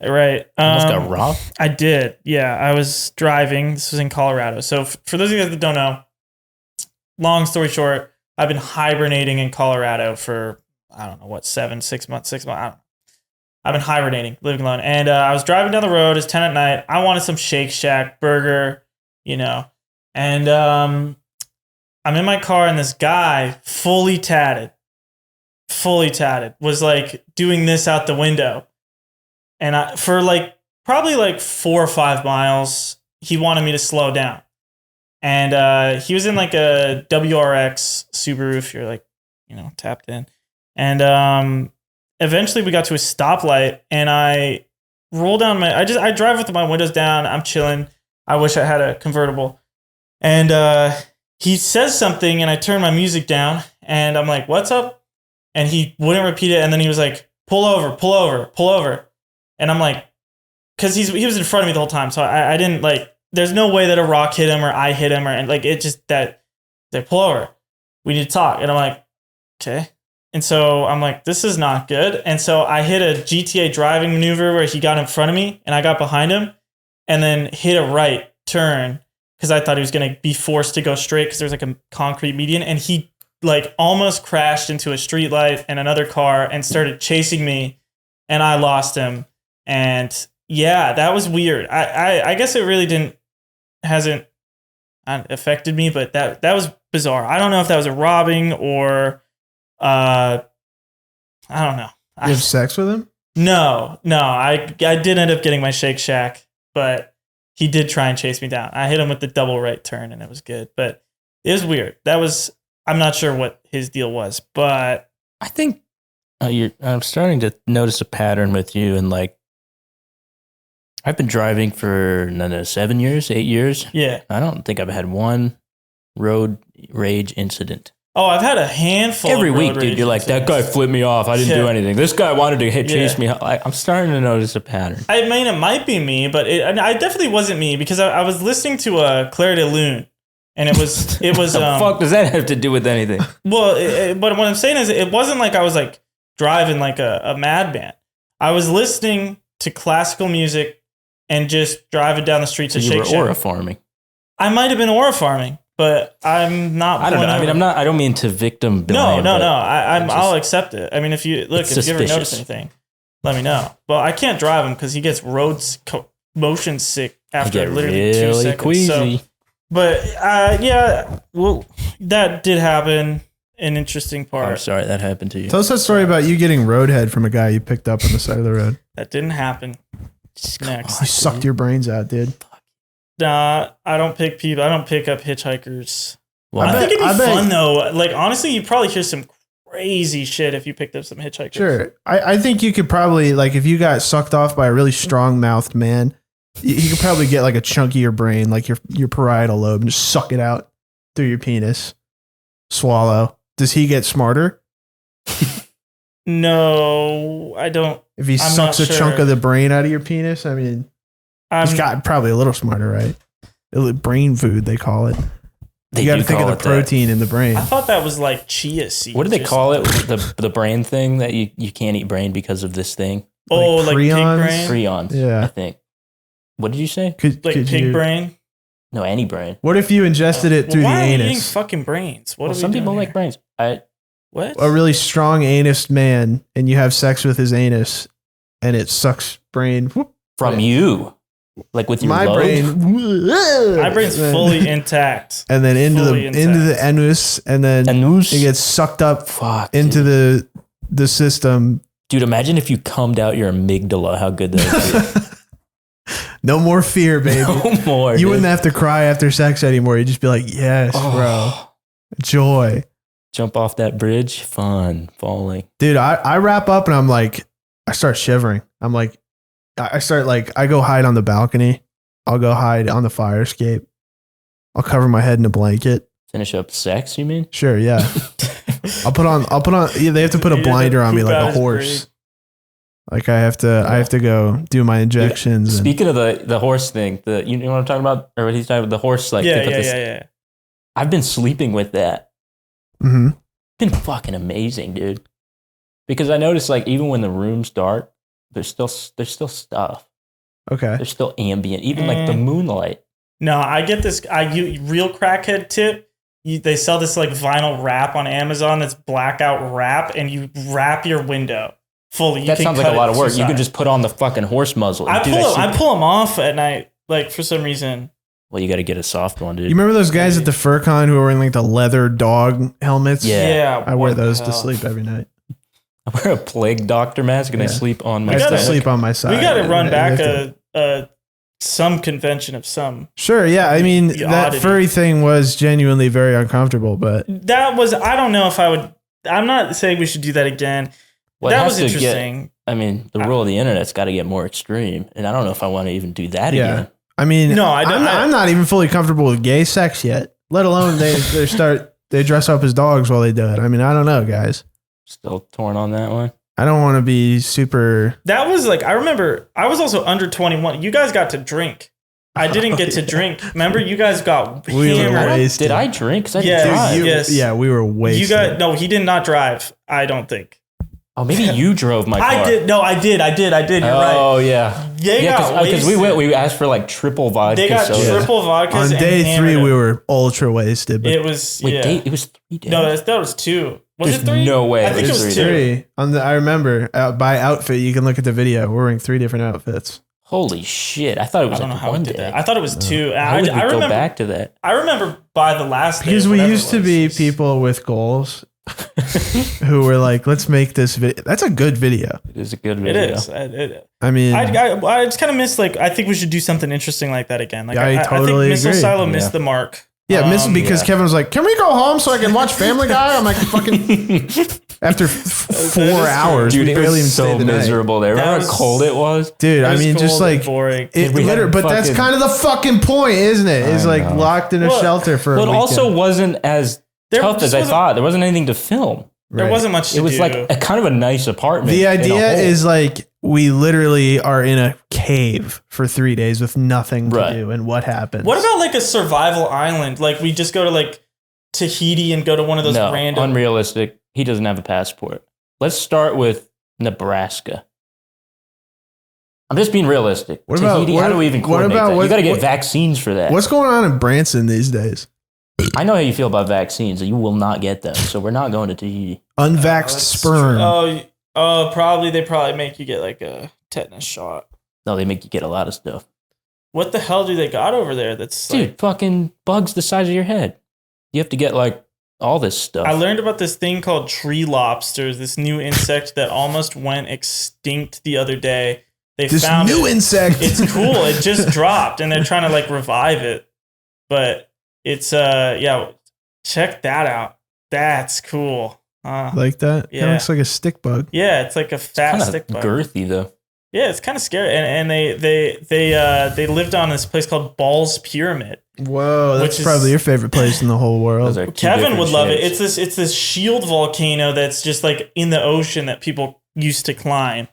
Speaker 3: Right.
Speaker 2: Almost got robbed?
Speaker 3: I did. Yeah, I was driving. This was in Colorado. So for those of you guys that don't know, long story short, I've been hibernating in Colorado for, I don't know, what, 6 months, I don't know. I've been hibernating, living alone. And I was driving down the road. It's 10 at night. I wanted some Shake Shack burger, you know. And I'm in my car, and this guy, fully tatted, was like doing this out the window. And for like probably like 4 or 5 miles, he wanted me to slow down. And he was in like a WRX Subaru, if you're like, you know, tapped in. And eventually we got to a stoplight, and I roll down I drive with my windows down. I'm chilling. I wish I had a convertible. And he says something, and I turn my music down, and I'm like, what's up? And he wouldn't repeat it. And then he was like, pull over. And I'm like, because he was in front of me the whole time. So I didn't like, there's no way that a rock hit him or I hit him, or and like it just that they pull over. We need to talk. And I'm like, okay. And so I'm like, this is not good. And so I hit a GTA driving maneuver where he got in front of me and I got behind him, and then hit a right turn because I thought he was going to be forced to go straight because there's like a concrete median, and he like almost crashed into a street light and another car and started chasing me, and I lost him. And yeah, that was weird. I guess it really hasn't affected me, but that was bizarre. I don't know if that was a robbing or I don't know.
Speaker 1: You have sex with him?
Speaker 3: No. I did end up getting my Shake Shack, but he did try and chase me down. I hit him with the double right turn, and it was good, but it was weird. I'm not sure what his deal was, but
Speaker 2: I think I'm starting to notice a pattern with you, and like, I've been driving for 7 years, 8 years.
Speaker 3: Yeah.
Speaker 2: I don't think I've had one road rage incident.
Speaker 3: Oh, I've had a handful
Speaker 2: every
Speaker 3: of
Speaker 2: week, dude. You're like, that guy flipped me off. I didn't do anything. This guy wanted to chase me. I'm starting to notice a pattern.
Speaker 3: I mean, it might be me, but I definitely wasn't me, because I was listening to Claire de Lune, and it was
Speaker 2: the fuck does that have to do with anything?
Speaker 3: Well, but what I'm saying is, it wasn't like I was like driving like a madman. I was listening to classical music and just driving down the street to Shake Shack.
Speaker 2: You were aura farming.
Speaker 3: I might have been aura farming, but I'm not.
Speaker 2: I don't know. I mean, I don't mean to victim blame.
Speaker 3: No. I'll accept it. I mean, if you ever notice anything, let me know. Well, I can't drive him because he gets motion sick after literally 2 seconds.
Speaker 2: Queasy.
Speaker 3: So, but yeah, well, that did happen. An interesting part.
Speaker 2: I'm sorry that happened to you.
Speaker 1: Tell us that story about you getting roadhead from a guy you picked up on the side of the road.
Speaker 3: That didn't happen. Next.
Speaker 1: He sucked your brains out, dude.
Speaker 3: Nah, I don't pick people. I don't pick up hitchhikers.
Speaker 2: Well,
Speaker 3: I think it'd be fun though. Like, honestly, you'd probably hear some crazy shit if you picked up some hitchhikers.
Speaker 1: Sure. I think you could probably, like, if you got sucked off by a really strong mouthed man, you could probably get like a chunk of your brain, like your parietal lobe, and just suck it out through your penis. Swallow. Does he get smarter?
Speaker 3: No, I don't.
Speaker 1: If he sucks a chunk of the brain out of your penis, I mean, he's got probably a little smarter, right? Brain food, they call it. You got to think of the protein in the brain.
Speaker 3: I thought that was like chia seeds.
Speaker 2: What do they call it? The brain thing that you can't eat brain because of this thing?
Speaker 3: Oh, like pig brain?
Speaker 2: Prions,
Speaker 1: yeah.
Speaker 2: I think. What did you say?
Speaker 3: Could pig brain?
Speaker 2: No, any brain.
Speaker 1: What if you ingested it through the anus?
Speaker 3: Why are you eating fucking brains?
Speaker 2: Some people like brains.
Speaker 3: What?
Speaker 1: A really strong anus man, and you have sex with his anus, and it sucks brain
Speaker 2: from you, like with your
Speaker 1: my
Speaker 2: lobe?
Speaker 1: brain.
Speaker 3: My brain's fully intact,
Speaker 1: and then into the anus, and then it gets sucked up into the system.
Speaker 2: Dude, imagine if you cummed out your amygdala. How good that would be.
Speaker 1: No more fear, baby.
Speaker 2: No more.
Speaker 1: You wouldn't have to cry after sex anymore. You'd just be like, yes, bro. Joy.
Speaker 2: Jump off that bridge. Fun. Falling.
Speaker 1: Dude, I wrap up and I'm like, I start shivering. I'm like, I go hide on the balcony. I'll go hide on the fire escape. I'll cover my head in a blanket.
Speaker 2: Finish up sex, you mean?
Speaker 1: Sure, yeah. I'll put on. Yeah, they have to put a blinder on me like a horse. Like I have to go do my injections.
Speaker 2: Speaking of the horse thing, you know what I'm talking about, or what he's talking about, the horse. Like,
Speaker 3: yeah.
Speaker 2: I've been sleeping with that.
Speaker 1: Mm-hmm.
Speaker 2: Been fucking amazing, dude. Because I noticed, like, even when the room's dark, there's still stuff.
Speaker 1: Okay.
Speaker 2: There's still ambient, even like the moonlight.
Speaker 3: No, I get this. Real crackhead tip. They sell this like vinyl wrap on Amazon that's blackout wrap, and you wrap your window fully.
Speaker 2: That sounds like a lot of work. You can just put on the fucking horse muzzle.
Speaker 3: I pull them off at night, like for some reason.
Speaker 2: Well, you got to get a soft one, dude.
Speaker 1: You remember those guys at the FurCon who were wearing like the leather dog helmets?
Speaker 3: Yeah.
Speaker 1: I wear those to sleep every night.
Speaker 2: I wear a plague doctor mask and I sleep on my side.
Speaker 1: I sleep on my side.
Speaker 3: We got to run back some convention of some.
Speaker 1: Sure, yeah. I mean, that furry thing was genuinely very uncomfortable, but
Speaker 3: that was, I don't know if I would, I'm not saying we should do that again.
Speaker 2: Well,
Speaker 3: that was interesting.
Speaker 2: The rule of the internet's got to get more extreme, and I don't know if I want to even do that again.
Speaker 1: I mean,
Speaker 3: no,
Speaker 1: I'm not even fully comfortable with gay sex yet, let alone they dress up as dogs while they do it. I mean, I don't know, guys.
Speaker 2: Still torn on that one.
Speaker 1: I don't want to be super.
Speaker 3: That was like, I remember I was also under 21. You guys got to drink. I didn't get to drink. Remember, you guys got hammered.
Speaker 2: Did I drink? Because I
Speaker 3: didn't drive.
Speaker 2: Yes.
Speaker 1: Yeah, we were wasted.
Speaker 3: No, he did not drive. I don't think.
Speaker 2: Oh, maybe you drove my car.
Speaker 3: I did. No, I did. You're right.
Speaker 2: Oh, yeah. Because we asked for like triple vodka.
Speaker 3: They got triple vodkas.
Speaker 1: On day 3, we were ultra wasted.
Speaker 3: It was,
Speaker 2: it was 3 days.
Speaker 3: No, that was 2. Was
Speaker 2: There's
Speaker 3: it 3?
Speaker 2: No way.
Speaker 3: I think it was
Speaker 1: 3. I remember by outfit, you can look at the video. We're wearing 3 different outfits.
Speaker 2: Holy shit. I thought it was one day.
Speaker 3: That. I thought it was 2.
Speaker 2: I remember go back to that.
Speaker 3: I remember by the last day.
Speaker 1: Because we used to be people with goals who were like, let's make this video. That's a good video.
Speaker 2: It is a good video.
Speaker 3: It is.
Speaker 1: I mean,
Speaker 3: I just kind of miss, like, I think we should do something interesting like that again. Like,
Speaker 1: I totally
Speaker 3: think Missile
Speaker 1: agree.
Speaker 3: Silo missed the mark.
Speaker 1: Yeah, because Kevin was like, can we go home so I can watch Family Guy? I'm like, fucking. After 4 hours,
Speaker 2: dude,
Speaker 1: we barely even
Speaker 2: so
Speaker 1: stayed the
Speaker 2: miserable there. Remember how cold it was?
Speaker 1: Dude, I mean, just like
Speaker 3: boring.
Speaker 1: But that's kind of the fucking point, isn't it? It's like locked in a shelter for a weekend.
Speaker 2: It also wasn't as tough as I thought. There wasn't anything to film.
Speaker 3: There wasn't much to do.
Speaker 2: It was like a kind of a nice apartment.
Speaker 1: The idea is like we literally are in a cave for 3 days with nothing to do, and what happens?
Speaker 3: What about like a survival island? Like we just go to like Tahiti and go to one of those random.
Speaker 2: Unrealistic. He doesn't have a passport. Let's start with Nebraska. I'm just being realistic. Tahiti, how do we even coordinate that? You got to get vaccines for that.
Speaker 1: What's going on in Branson these days?
Speaker 2: I know how you feel about vaccines. You will not get them, so we're not going to Tahiti.
Speaker 1: Unvaxxed sperm.
Speaker 3: Probably they make you get like a tetanus shot.
Speaker 2: No, they make you get a lot of stuff.
Speaker 3: What the hell do they got over there? That's
Speaker 2: dude, fucking bugs the size of your head. You have to get like all this stuff.
Speaker 3: I learned about this thing called tree lobsters. This new insect that almost went extinct the other day.
Speaker 1: This new insect.
Speaker 3: It's cool. It just dropped, and they're trying to like revive it. But it's check that out. That's cool.
Speaker 1: Like that?
Speaker 3: Yeah,
Speaker 1: it looks like a stick bug.
Speaker 3: Yeah, it's like a fat stick bug.
Speaker 2: Girthy though.
Speaker 3: Yeah, it's kind of scary. And they lived on this place called Ball's Pyramid.
Speaker 1: Whoa, that's probably your favorite place in the whole world.
Speaker 3: Kevin would love it. It's this shield volcano that's just like in the ocean that people used to climb.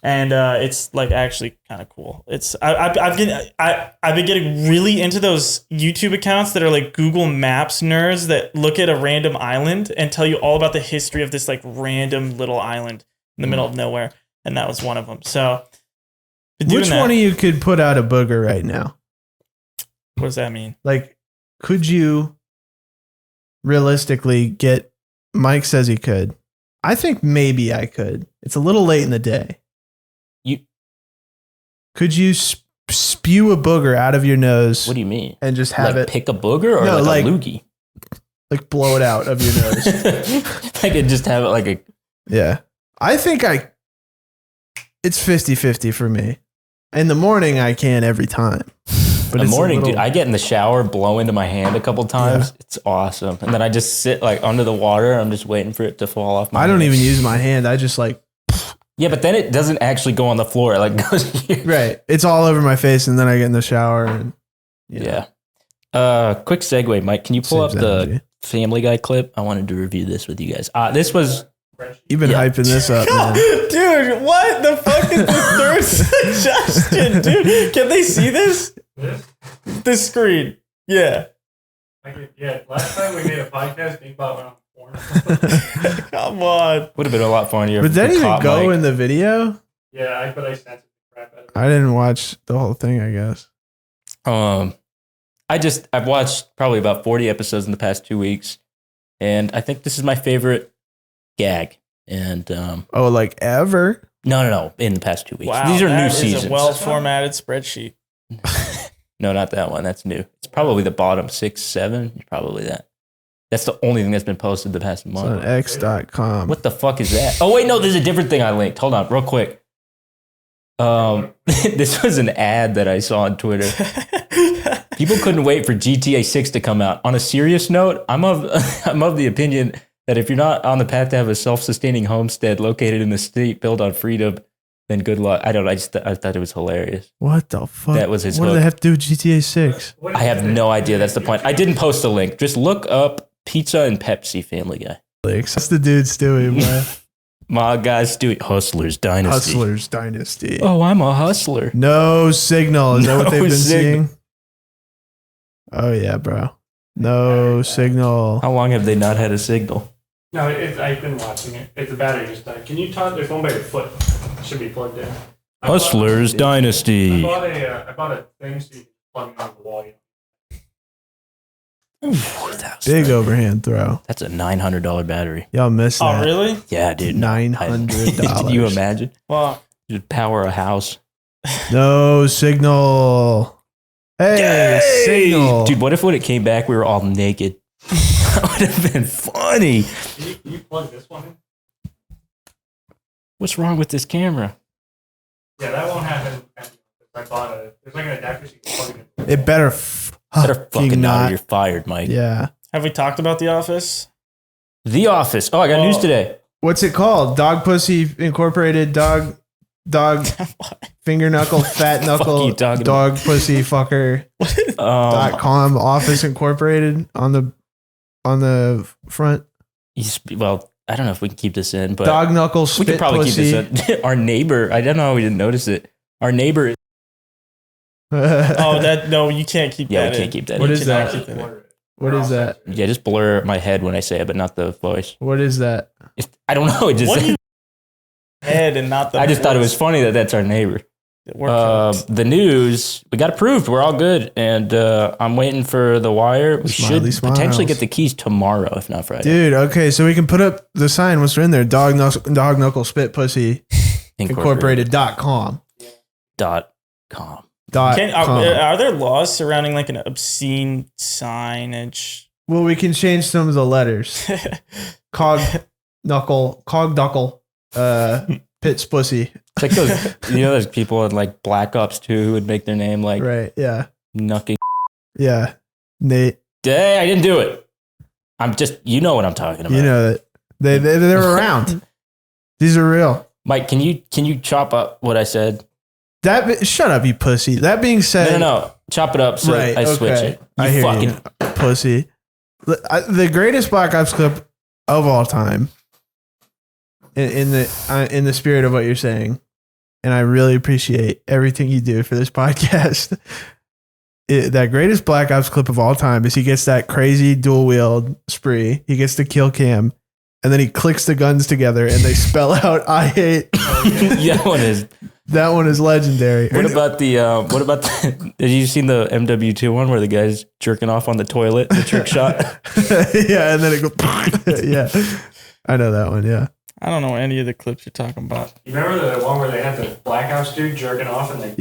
Speaker 3: And it's like actually kind of cool. It's I've been getting really into those YouTube accounts that are like Google Maps nerds that look at a random island and tell you all about the history of this like random little island in the middle of nowhere. And that was one of them. So
Speaker 1: which one of you could put out a booger right now?
Speaker 3: What does that mean?
Speaker 1: Like, could you realistically get? Mike says he could. I think maybe I could. It's a little late in the day. Could you spew a booger out of your nose?
Speaker 2: What do you mean?
Speaker 1: And just have it
Speaker 2: pick a booger or like a loogie?
Speaker 1: Like blow it out of your nose.
Speaker 2: I could just have it like a.
Speaker 1: Yeah. I think it's 50-50 for me. In the morning, I can every time.
Speaker 2: But in the morning, dude, I get in the shower, blow into my hand a couple times. Yeah. It's awesome. And then I just sit like under the water. I'm just waiting for it to fall off my hand.
Speaker 1: I don't even use my hand. I just like.
Speaker 2: Yeah, but then it doesn't actually go on the floor. It like goes here.
Speaker 1: Right. It's all over my face, and then I get in the shower. And
Speaker 2: yeah. Quick segue, Mike. Can you pull up
Speaker 1: Seems
Speaker 2: the
Speaker 1: empty.
Speaker 2: Family Guy clip? I wanted to review this with you guys. This was
Speaker 1: You've been hyping this up, man.
Speaker 3: Dude, what the fuck is the third suggestion, dude? Can they see this? The screen. Yeah.
Speaker 9: Yeah, last time we made a podcast, Big Bob went on porn.
Speaker 3: Come on.
Speaker 2: would have been a lot funnier.
Speaker 1: But
Speaker 2: if
Speaker 1: that
Speaker 2: the
Speaker 1: even
Speaker 2: cop
Speaker 1: go
Speaker 2: Mike-
Speaker 1: in the video?
Speaker 9: Yeah, but I censored the crap out of it.
Speaker 1: I didn't watch the whole thing, I guess.
Speaker 2: I've watched probably about 40 episodes in the past 2 weeks, and I think this is my favorite gag. And
Speaker 1: Oh, like ever?
Speaker 2: no, in the past 2 weeks.
Speaker 3: Wow,
Speaker 2: These are new
Speaker 3: that is
Speaker 2: seasons.
Speaker 3: a well-formatted spreadsheet.
Speaker 2: No, not that one. That's new. It's probably the bottom 6, 7. Probably that. That's the only thing that's been posted the past
Speaker 1: It's
Speaker 2: month.
Speaker 1: on x.com.
Speaker 2: What the fuck is that? Oh wait, no, there's a different thing I linked. Hold on, real quick. This was an ad that I saw on Twitter. People couldn't wait for GTA 6 to come out. On a serious note, I'm of the opinion that if you're not on the path to have a self-sustaining homestead located in a state built on freedom, then good luck. I thought it was hilarious.
Speaker 1: What the fuck?
Speaker 2: That was his
Speaker 1: What do
Speaker 2: hook.
Speaker 1: they have to do with GTA 6?
Speaker 2: I have no idea. That's the point. I didn't post a link. Just look up Pizza and Pepsi Family Guy.
Speaker 1: That's the dude Stewie, man.
Speaker 2: My guy's doing Hustlers Dynasty.
Speaker 1: Hustlers Dynasty.
Speaker 2: Oh, I'm a hustler.
Speaker 1: No signal. Is that what
Speaker 2: No
Speaker 1: they've been
Speaker 2: signal.
Speaker 1: seeing? Oh, yeah, bro. No signal.
Speaker 2: How long have they not had a signal?
Speaker 9: No, I've been watching it. It's the battery just died. Can you talk? There's one by your foot. It should be plugged in.
Speaker 2: Hustlers Dynasty.
Speaker 9: I bought a thing so you can plug it on the wall.
Speaker 1: Big overhand throw.
Speaker 2: That's a $900 battery.
Speaker 1: Y'all missed that.
Speaker 3: Oh, really?
Speaker 2: Yeah, dude.
Speaker 1: $900.
Speaker 2: Can you imagine?
Speaker 3: Well,
Speaker 2: You'd power a house.
Speaker 1: No signal. Hey, signal.
Speaker 2: Dude, what if when it came back we were all naked? That would have been funny.
Speaker 9: Can you plug this one in?
Speaker 2: What's wrong with this camera?
Speaker 9: Yeah, that won't happen. I bought there's like an adapter so you can plug it in.
Speaker 1: It better
Speaker 2: Better fucking not.
Speaker 1: not.
Speaker 2: You're fired, Mike.
Speaker 1: Yeah.
Speaker 3: have we talked about The Office?
Speaker 2: The Office. Oh, I got news today.
Speaker 1: What's it called? Dog Pussy Incorporated. Dog finger knuckle fat knuckle
Speaker 2: you talking
Speaker 1: dog pussy fucker .com office incorporated on the front.
Speaker 2: Well, I don't know if we can keep this in, but
Speaker 1: Dog knuckle
Speaker 2: we
Speaker 1: spit
Speaker 2: could probably
Speaker 1: pussy.
Speaker 2: keep this in. Our neighbor, I don't know how we didn't notice it. Our neighbor,
Speaker 3: Oh, no, you can't keep
Speaker 2: yeah,
Speaker 3: that
Speaker 2: we can't
Speaker 3: in.
Speaker 2: keep that
Speaker 1: What
Speaker 2: in.
Speaker 1: is that? What is that?
Speaker 2: Yeah, just blur my head when I say it, but not the voice.
Speaker 1: What is that?
Speaker 2: I don't know. It just,
Speaker 3: What do you head and not the
Speaker 2: I just thought it was
Speaker 3: voice?
Speaker 2: funny that that's our neighbor.
Speaker 3: We're cooked.
Speaker 2: The news, we got approved. We're all good. And I'm waiting for the wire. We
Speaker 1: Smiley
Speaker 2: should potentially
Speaker 1: smiles.
Speaker 2: get the keys tomorrow, if not Friday.
Speaker 1: Dude, okay, so we can put up the sign. What's in there? Dog knuckle spit pussy incorporated.com.
Speaker 2: .com.
Speaker 3: Are there laws surrounding like an obscene signage?
Speaker 1: Well, we can change some of the letters. Cog knuckle, pits pussy.
Speaker 2: It's like those, those people in like Black Ops 2 who would make their name like
Speaker 1: Right, yeah.
Speaker 2: Knucking.
Speaker 1: Yeah. Nate,
Speaker 2: Hey, I didn't do it. I'm just, you know what I'm talking about.
Speaker 1: you know that they're around. These are real.
Speaker 2: Mike, can you chop up what I said?
Speaker 1: Shut up, you pussy. That being said,
Speaker 2: No. Chop it up so
Speaker 1: right,
Speaker 2: I switch
Speaker 1: okay.
Speaker 2: it.
Speaker 1: I
Speaker 2: You
Speaker 1: hear
Speaker 2: fucking
Speaker 1: you, pussy. The greatest Black Ops clip of all time. In the spirit of what you're saying, and I really appreciate everything you do for this podcast. That greatest Black Ops clip of all time is he gets that crazy dual wield spree. He gets the kill cam, and then he clicks the guns together, and they spell out "I hate."
Speaker 2: Yeah,
Speaker 1: That one is legendary.
Speaker 2: What about the have you seen the MW2 one where the guy's jerking off on the toilet, the trick shot?
Speaker 1: Yeah, and then it goes. Yeah, I know that one. Yeah.
Speaker 3: I don't know any of the clips you're talking about.
Speaker 9: You remember the one where they had the Black Ops dude jerking off and they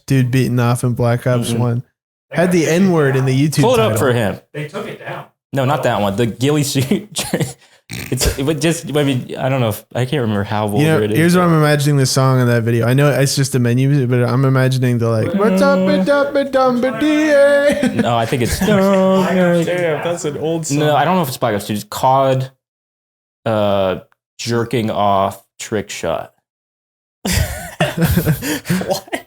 Speaker 1: Dude beating off in Black Ops 1. Had the N-word in the YouTube
Speaker 2: Pull it
Speaker 1: title.
Speaker 2: up for him.
Speaker 9: They took it down.
Speaker 2: No, not that one. The ghillie suit. I mean, I don't know if I can't remember how vulgar it is.
Speaker 1: Here's what I'm imagining the song in that video. I know it's just a menu, but I'm imagining the like, what's up, dumba.
Speaker 2: No, I think it's
Speaker 3: Damn, that's an old song.
Speaker 2: no. I don't know if it's Black Ops 2. It's COD, jerking off trick shot.
Speaker 3: What?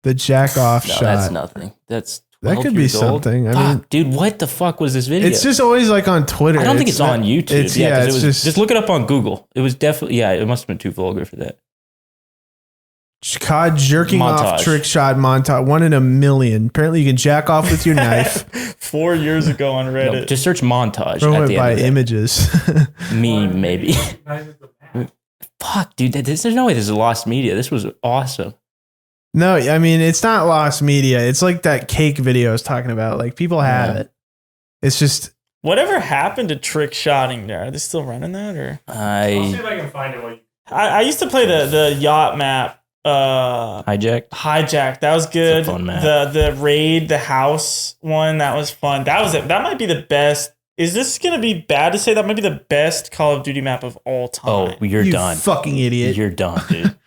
Speaker 1: The jack off
Speaker 2: No,
Speaker 1: shot.
Speaker 2: that's nothing. That's
Speaker 1: That could be something. I mean,
Speaker 2: dude, what the fuck was this video?
Speaker 1: It's just always like on Twitter.
Speaker 2: I don't think it's on YouTube.
Speaker 1: It's, yeah,
Speaker 2: it was just look it up on Google. It was definitely it must have been too vulgar for that.
Speaker 1: COD jerking off trick shot montage. 1 in a million. Apparently, you can jack off with your knife.
Speaker 3: 4 years ago on Reddit.
Speaker 2: No, just search montage.
Speaker 1: Throw it by images.
Speaker 2: Meme, maybe. Fuck, dude. There's no way this is lost media. This was awesome.
Speaker 1: No, I mean, it's not lost media. It's like that cake video I was talking about. Like, people have it. It's just...
Speaker 3: Whatever happened to trick shotting there? Are they still running that? Or
Speaker 9: I'll see if I can find it.
Speaker 3: I used to play the yacht map. Hijack. That was good.
Speaker 2: It's a fun map.
Speaker 3: The raid, the house one, that was fun. That was it. That might be the best. Is this going to be bad to say that might be the best Call of Duty map of all time?
Speaker 2: Oh, you're done.
Speaker 1: Fucking idiot.
Speaker 2: You're done, dude.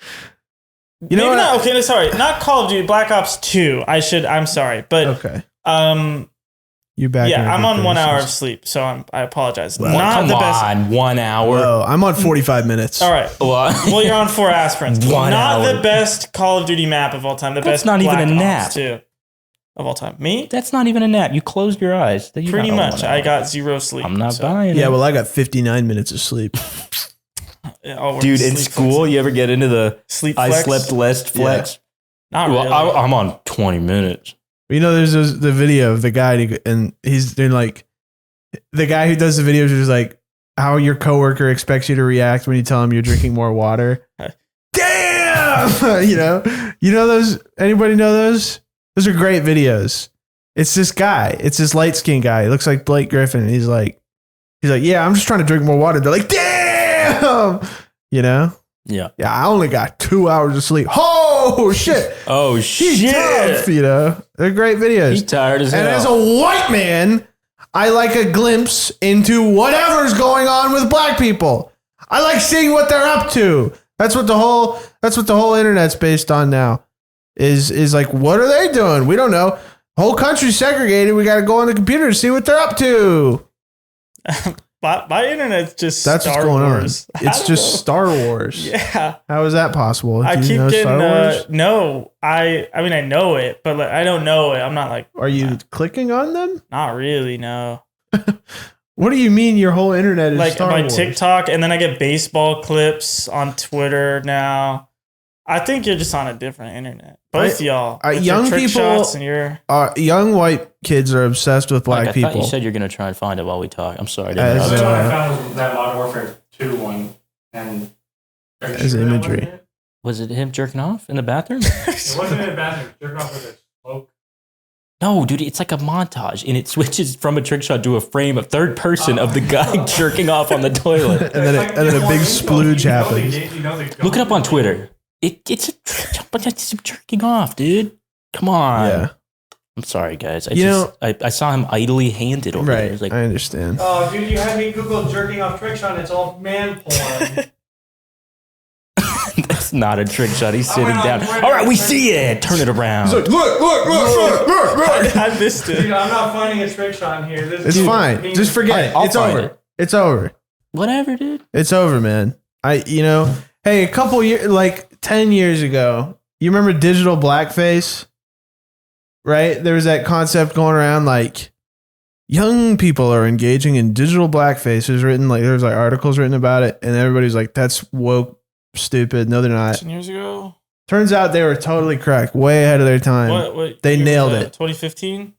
Speaker 1: You know what?
Speaker 3: Okay, no, sorry. Not Call of Duty, Black Ops 2. I'm sorry. But
Speaker 1: okay. You back?
Speaker 3: Yeah, I'm on 1 hour of sleep, so I apologize.
Speaker 2: Well,
Speaker 3: not
Speaker 2: come
Speaker 3: the best.
Speaker 2: on, 1 hour.
Speaker 1: Whoa, I'm on 45 minutes.
Speaker 3: All right. Well, you're on 4 aspirins. Not the best Call of Duty map of all time.
Speaker 2: That's
Speaker 3: best
Speaker 2: not
Speaker 3: Black
Speaker 2: even a nap.
Speaker 3: Ops 2 of all time. Me?
Speaker 2: That's not even a nap. You closed your eyes.
Speaker 3: Pretty much. I got zero sleep.
Speaker 2: I'm not buying it.
Speaker 1: Yeah, well, I got 59 minutes of sleep.
Speaker 2: Dude, in school, you ever get into the
Speaker 3: sleep
Speaker 2: I
Speaker 3: flex?
Speaker 2: slept less flex?
Speaker 3: Not really.
Speaker 2: I'm on 20 minutes.
Speaker 1: You know, there's the video of the guy, and he's doing like, the guy who does the videos is like, how your coworker expects you to react when you tell him you're drinking more water. Damn! you know those? Anybody know those? Those are great videos. It's this guy. It's this light skinned guy. He looks like Blake Griffin. And he's like, yeah, I'm just trying to drink more water. They're like, damn! You know?
Speaker 2: Yeah.
Speaker 1: Yeah, I only got 2 hours of sleep. Oh, shit.
Speaker 2: Oh,
Speaker 1: He's
Speaker 2: shit.
Speaker 1: tough, you know? They're great videos.
Speaker 2: He's tired as hell.
Speaker 1: And as a white man, I like a glimpse into whatever's going on with black people. I like seeing what they're up to. That's what the whole internet's based on now. Is like, what are they doing? We don't know. Whole country's segregated. We got to go on the computer to see what they're up to.
Speaker 3: My internet's just
Speaker 1: That's
Speaker 3: Star
Speaker 1: what's going
Speaker 3: Wars.
Speaker 1: on. It's just Star Wars.
Speaker 3: Yeah.
Speaker 1: How is that possible?
Speaker 3: I keep
Speaker 1: know
Speaker 3: getting
Speaker 1: Star Wars?
Speaker 3: no. I mean I know it, but like, I don't know it. I'm not like.
Speaker 1: Are you clicking on them?
Speaker 3: Not really. No.
Speaker 1: What do you mean your whole internet is
Speaker 3: like
Speaker 1: Star
Speaker 3: my
Speaker 1: Wars?
Speaker 3: TikTok, and then I get baseball clips on Twitter now. I think you're just on a different internet. Both y'all.
Speaker 1: Young people, young white kids are obsessed with black people.
Speaker 2: I thought you said you're going to try and find it while we talk. I'm sorry.
Speaker 9: I found that Modern Warfare 2 one, and
Speaker 1: as imagery.
Speaker 2: Was it him jerking off in the bathroom?
Speaker 9: It wasn't in the bathroom. Jerking off with a smoke.
Speaker 2: No, dude, it's like a montage, and it switches from a trick shot to a frame of third person of the guy jerking off on the toilet.
Speaker 1: and then a big splooge happens.
Speaker 2: Look it up on Twitter. It's a jerking off, dude. Come on.
Speaker 1: Yeah.
Speaker 2: I'm sorry, guys. I saw him idly handed over there.
Speaker 1: Right. I understand.
Speaker 9: Oh, dude, you had me Google jerking off trick shot, and it's all man porn.
Speaker 2: That's not a trick shot. He's sitting down. All right, we see it. Turn it around.
Speaker 1: He's like, look.
Speaker 3: I missed it.
Speaker 9: Dude, I'm not finding a trick shot here.
Speaker 1: It's fine. Just forget it. It's over. It's over.
Speaker 2: Whatever, dude.
Speaker 1: It's over, man. Hey, a couple years, like 10 years ago, you remember digital blackface? Right? There was that concept going around like young people are engaging in digital blackface. There's articles written about it, and everybody's like, that's woke, stupid. No, they're not.
Speaker 3: 10 years ago?
Speaker 1: Turns out they were totally correct. Way ahead of their time.
Speaker 3: What
Speaker 1: they nailed it.
Speaker 3: 2015?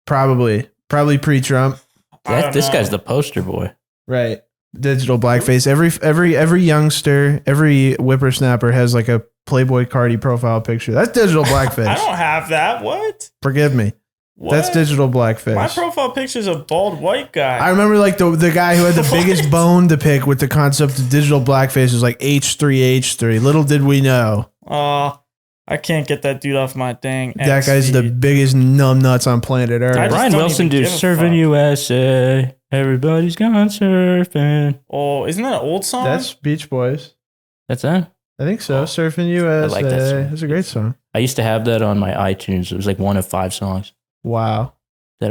Speaker 1: Probably pre-Trump.
Speaker 2: This guy's the poster boy.
Speaker 1: Right. Digital blackface. Every youngster, every whippersnapper has like a Playboy Cardi profile picture. That's digital blackface.
Speaker 3: I don't have that. What?
Speaker 1: Forgive me. What? That's digital blackface.
Speaker 3: My profile picture is a bald white guy.
Speaker 1: I remember like the guy who had the biggest bone to pick with the concept of digital blackface was like H3H3. Little did we know.
Speaker 3: I can't get that dude off my thing.
Speaker 1: That guy's the biggest numbnuts on planet Earth.
Speaker 2: Brian Wilson do Surfing USA. Everybody's gone surfing.
Speaker 3: Oh, isn't that an old song?
Speaker 1: That's Beach Boys.
Speaker 2: That's that?
Speaker 1: I think so. Surfing USA.
Speaker 2: I like that song.
Speaker 1: It's a great song.
Speaker 2: I used to have that on my iTunes. It was like one of 5 songs.
Speaker 1: Wow.
Speaker 2: I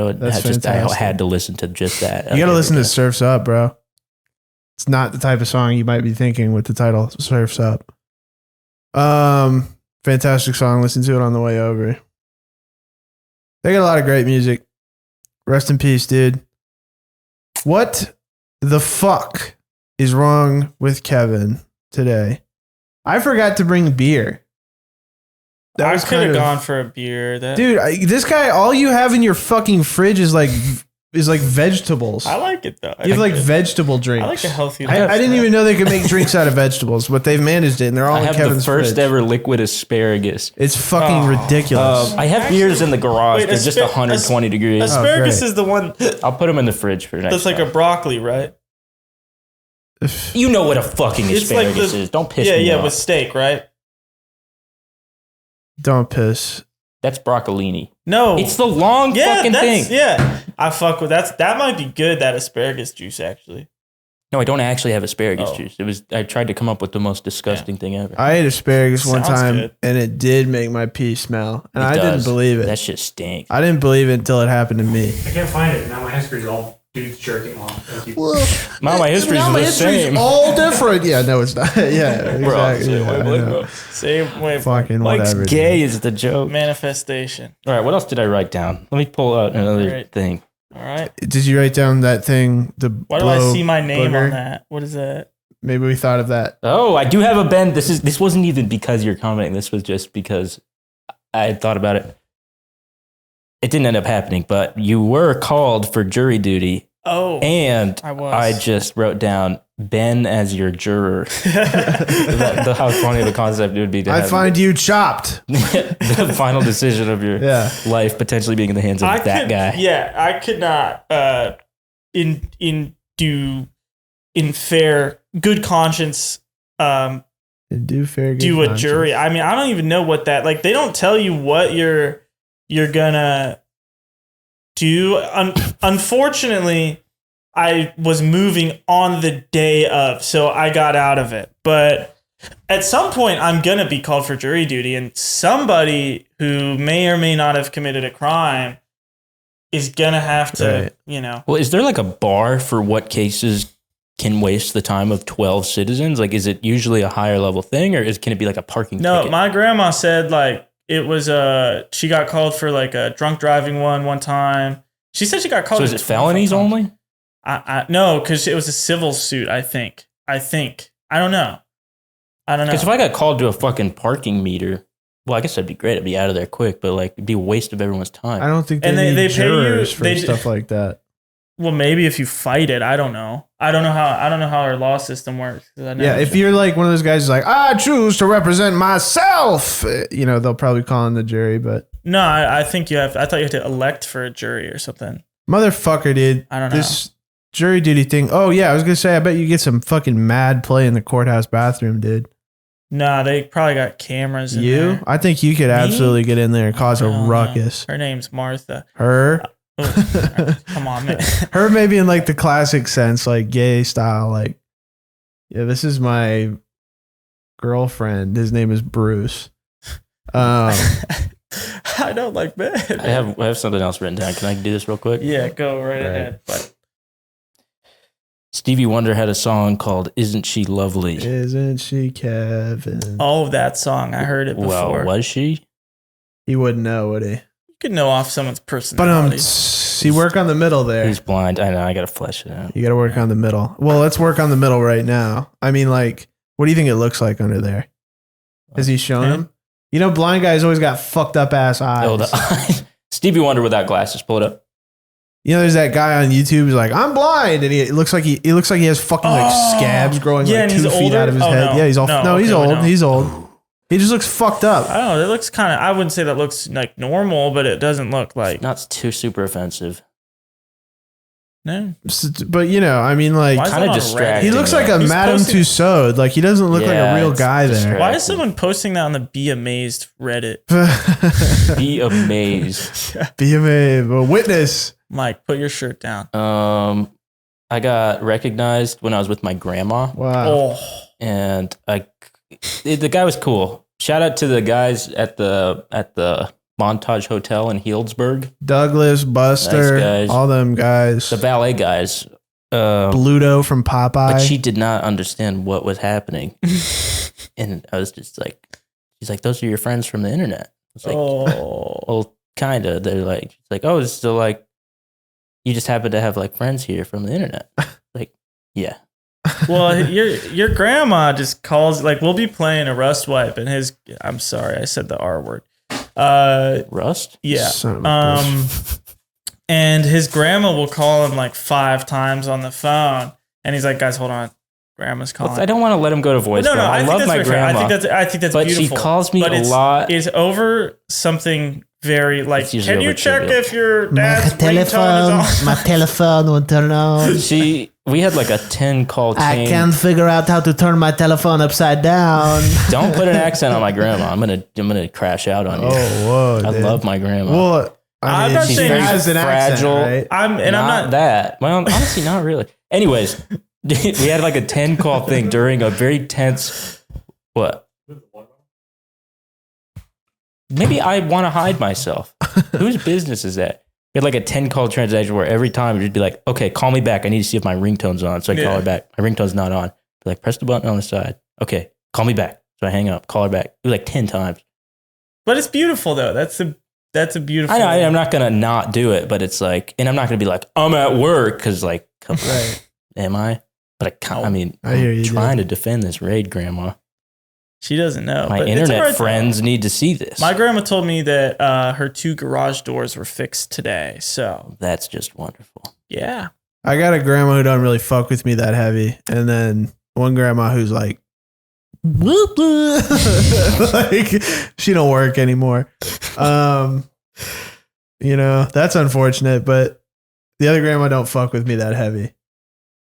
Speaker 2: had to listen to just that.
Speaker 1: You got to listen to Surf's Up, bro. It's not the type of song you might be thinking with the title Surf's Up. Fantastic song. Listen to it on the way over. They got a lot of great music. Rest in peace, dude. What the fuck is wrong with Kevin today? I forgot to bring beer.
Speaker 3: I could have gone for a beer.
Speaker 1: Dude, this guy, all you have in your fucking fridge is like vegetables.
Speaker 3: I like it though.
Speaker 1: You have like vegetable drinks.
Speaker 3: I like a healthy.
Speaker 1: I didn't even know they could make drinks out of vegetables, but they've managed it, and they're all in Kevin's
Speaker 2: the first
Speaker 1: fridge.
Speaker 2: ever liquid asparagus.
Speaker 1: It's fucking ridiculous.
Speaker 2: I have beers in the garage. They're just 120 degrees.
Speaker 3: Asparagus is the one.
Speaker 2: I'll put them in the fridge for next
Speaker 3: That's like
Speaker 2: time.
Speaker 3: a broccoli, right?
Speaker 2: You know what a fucking asparagus is. Don't piss me off.
Speaker 3: Yeah, with steak, right?
Speaker 1: Don't piss.
Speaker 2: That's broccolini.
Speaker 3: No.
Speaker 2: It's the long fucking thing.
Speaker 3: Yeah. I fuck with that. That might be good, that asparagus juice, actually.
Speaker 2: No, I don't actually have asparagus juice. I tried to come up with the most disgusting thing ever.
Speaker 1: I ate asparagus one
Speaker 3: Sounds
Speaker 1: time,
Speaker 3: good.
Speaker 1: and it did make my pee smell, and I didn't believe it.
Speaker 2: That shit stinks.
Speaker 1: I didn't believe it until it happened to me.
Speaker 9: I can't find it. Now my history's all dudes jerking off. Thank you.
Speaker 2: Now my history's the same.
Speaker 1: all different. Yeah, no, it's not. Yeah,
Speaker 2: We're all the
Speaker 1: exactly.
Speaker 2: same.
Speaker 1: Yeah, I know.
Speaker 3: Same way.
Speaker 1: Fucking
Speaker 2: Mike's
Speaker 1: whatever.
Speaker 2: gay
Speaker 1: dude.
Speaker 2: is the joke.
Speaker 3: Manifestation.
Speaker 2: All right, what else did I write down? Let me pull out another thing.
Speaker 3: All right.
Speaker 1: Did you write down that thing?
Speaker 3: Why do I see my name on that? What is that?
Speaker 1: Maybe we thought of that.
Speaker 2: Oh, I do have a Ben. This wasn't even because you're commenting. This was just because I had thought about it. It didn't end up happening, but you were called for jury duty.
Speaker 3: Oh,
Speaker 2: and
Speaker 3: I
Speaker 2: just wrote down Ben as your juror. How funny the concept it would be to
Speaker 1: I
Speaker 2: have
Speaker 1: find you chopped.
Speaker 2: the final decision of your life potentially being in the hands of that guy.
Speaker 3: Yeah, I could not in fair good conscience
Speaker 1: do
Speaker 3: a jury. I mean, I don't even know what that, like, they don't tell you what you're gonna do. Unfortunately, I was moving on the day of, so I got out of it. But at some point, I'm going to be called for jury duty, and somebody who may or may not have committed a crime is going to have to,
Speaker 2: Well, is there like a bar for what cases can waste the time of 12 citizens? Like, is it usually a higher level thing, or can it be like a parking
Speaker 3: No,
Speaker 2: ticket?
Speaker 3: my grandma said, like, it was she got called for like a drunk driving one time. She said she got called.
Speaker 2: So is it felonies only?
Speaker 3: No, because it was a civil suit. I think. I don't know.
Speaker 2: Because if I got called to a fucking parking meter, well, I guess that'd be great. I'd be out of there quick, but like, it'd be a waste of everyone's time.
Speaker 1: I don't think they need jurors for stuff like that.
Speaker 3: Well, maybe if you fight it, I don't know. I don't know how our law system works.
Speaker 1: Yeah, if you're like one of those guys who's like, I choose to represent myself, they'll probably call in the jury, but
Speaker 3: no, I think you have. I thought you had to elect for a jury or something.
Speaker 1: Motherfucker, dude.
Speaker 3: I don't know.
Speaker 1: This jury duty thing. Oh yeah, I was gonna say, I bet you get some fucking mad play in the courthouse bathroom, dude.
Speaker 3: Nah, they probably got cameras in there.
Speaker 1: I think you could absolutely get in there and cause a ruckus.
Speaker 3: Her name's Martha.
Speaker 1: Her?
Speaker 3: Come on, man.
Speaker 1: Her maybe in like the classic sense, like gay style, like, yeah, this is my girlfriend. His name is Bruce.
Speaker 3: I don't like that.
Speaker 2: I have something else written down. Can I do this real quick?
Speaker 3: Yeah, go right ahead. But
Speaker 2: Stevie Wonder had a song called "Isn't She Lovely?"
Speaker 1: Isn't she, Kevin?
Speaker 3: Oh, that song. I heard it before.
Speaker 2: Well, was she?
Speaker 1: He wouldn't know, would he?
Speaker 3: You could know off someone's personality.
Speaker 1: But you work on the middle there.
Speaker 2: He's blind. I know. I got to flesh it out.
Speaker 1: You got to work on the middle. Well, let's work on the middle right now. I mean, like, what do you think it looks like under there? Has he shown him? You know, blind guys always got fucked up ass eyes.
Speaker 2: Oh, the eyes. Stevie Wonder without glasses. Pull it up.
Speaker 1: You know, there's that guy on YouTube who's like, I'm blind, and it looks like he has fucking like scabs growing like 2 feet out of his head.
Speaker 3: No.
Speaker 1: Yeah, he's all he's old. He's old. He just looks fucked up.
Speaker 3: I don't know. It looks kind of. I wouldn't say that looks like normal, but it doesn't look like
Speaker 2: not too super offensive.
Speaker 3: No,
Speaker 1: but you know, I mean, like,
Speaker 2: kind of distracting.
Speaker 1: He looks like a Madame Tussauds. Like, he doesn't look like a real guy there.
Speaker 3: Why is someone posting that on the Be Amazed Reddit?
Speaker 2: Be amazed.
Speaker 1: Be amazed. A witness.
Speaker 3: Mike, put your shirt down.
Speaker 2: I got recognized when I was with my grandma.
Speaker 1: Wow.
Speaker 2: And the guy was cool. Shout out to the guys at the Montage Hotel in Healdsburg.
Speaker 1: Douglas, Buster,
Speaker 2: nice
Speaker 1: all them guys.
Speaker 2: The valet guys.
Speaker 1: Bluto from Popeye.
Speaker 2: But she did not understand what was happening. And I was just like, she's like, those are your friends from the internet. I was like, well, kind of. They're like, it's like, oh, it's still like, you just happen to have like friends here from the internet. Like, yeah.
Speaker 3: Well, your grandma just calls, like, we'll be playing a Rust wipe and I'm sorry, I said the R word.
Speaker 2: Rust?
Speaker 3: Yeah. And his grandma will call him like 5 times on the phone. And he's like, guys, hold on. Grandma's calling.
Speaker 2: Well, I don't want to let him go to voicemail.
Speaker 3: No,
Speaker 2: I love my grandma.
Speaker 3: I think that's
Speaker 2: but
Speaker 3: beautiful.
Speaker 2: She calls me a lot.
Speaker 3: It's over something very like, can you check
Speaker 2: trivial.
Speaker 3: if your dad's ringtone is on?
Speaker 1: My telephone won't turn on.
Speaker 2: We had like a 10 call chain.
Speaker 1: I can't figure out how to turn my telephone upside down.
Speaker 2: Don't put an accent on my grandma. I'm gonna crash out on you.
Speaker 1: Oh, whoa!
Speaker 2: I love my grandma.
Speaker 1: Well,
Speaker 3: I'm not
Speaker 2: she's
Speaker 3: saying
Speaker 2: very
Speaker 1: has an
Speaker 2: fragile.
Speaker 1: accent, right?
Speaker 3: I'm not
Speaker 2: that. Well, honestly, not really. Anyways, we had like a 10 call thing during a very tense. What? Maybe I want to hide myself. Whose business is that? We had like a 10 call transaction where every time it'd be like, okay, call me back. I need to see if my ringtone's on. So I call her back. My ringtone's not on. Be like, press the button on the side. Okay, call me back. So I hang up, call her back. Do like 10 times.
Speaker 3: But it's beautiful though. That's a beautiful.
Speaker 2: I know. I'm not gonna not do it, but it's like, and I'm not gonna be like, I'm at work because like,
Speaker 1: Right.
Speaker 2: am I? But I mean,
Speaker 1: I hear
Speaker 2: I'm
Speaker 1: you,
Speaker 2: trying to defend this raid, grandma.
Speaker 3: She doesn't know.
Speaker 2: My
Speaker 3: but
Speaker 2: internet friends need to see this.
Speaker 3: My grandma told me that her 2 garage doors were fixed today. So
Speaker 2: that's just wonderful.
Speaker 3: Yeah.
Speaker 1: I got a grandma who don't really fuck with me that heavy, and then one grandma who's like, like she don't work anymore. You know, that's unfortunate, but the other grandma don't fuck with me that heavy.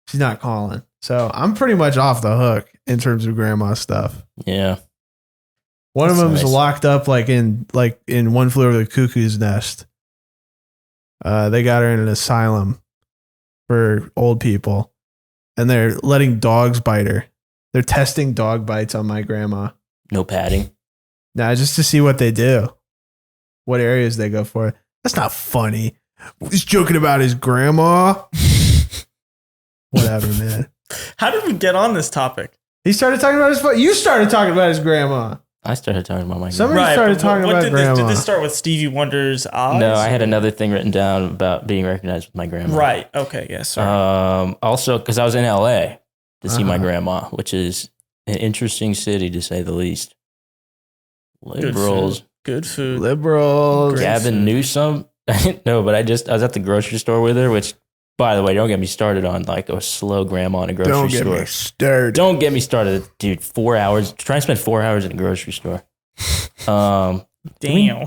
Speaker 1: She's not calling. So I'm pretty much off the hook in terms of grandma stuff.
Speaker 2: Yeah.
Speaker 1: One
Speaker 2: That's
Speaker 1: of them's
Speaker 2: nice.
Speaker 1: locked up like in One Flew Over the Cuckoo's Nest. They got her in an asylum for old people, and they're letting dogs bite her. They're testing dog bites on my grandma.
Speaker 2: No padding.
Speaker 1: Nah, just to see what they do, what areas they go for. That's not funny. He's joking about his grandma. Whatever, man.
Speaker 3: How did we get on this topic?
Speaker 1: He started talking about his. You started talking about his grandma.
Speaker 2: I started talking about my grandma.
Speaker 1: Somebody started talking about grandma.
Speaker 3: Did this start with Stevie Wonder's eyes?
Speaker 2: No, I had another thing written down about being recognized with my grandma.
Speaker 3: Right. Okay. Yes. Sorry.
Speaker 2: Also, because I was in LA to see my grandma, which is an interesting city to say the least. Liberals.
Speaker 3: Good food.
Speaker 1: Liberals.
Speaker 2: Gavin Newsom. No, but I was at the grocery store with her, which, by the way, don't get me started on like a slow grandma in a grocery store.
Speaker 1: Don't get me started.
Speaker 2: Don't get me started, dude. 4 hours. Try and spend 4 hours in a grocery store.
Speaker 3: Damn.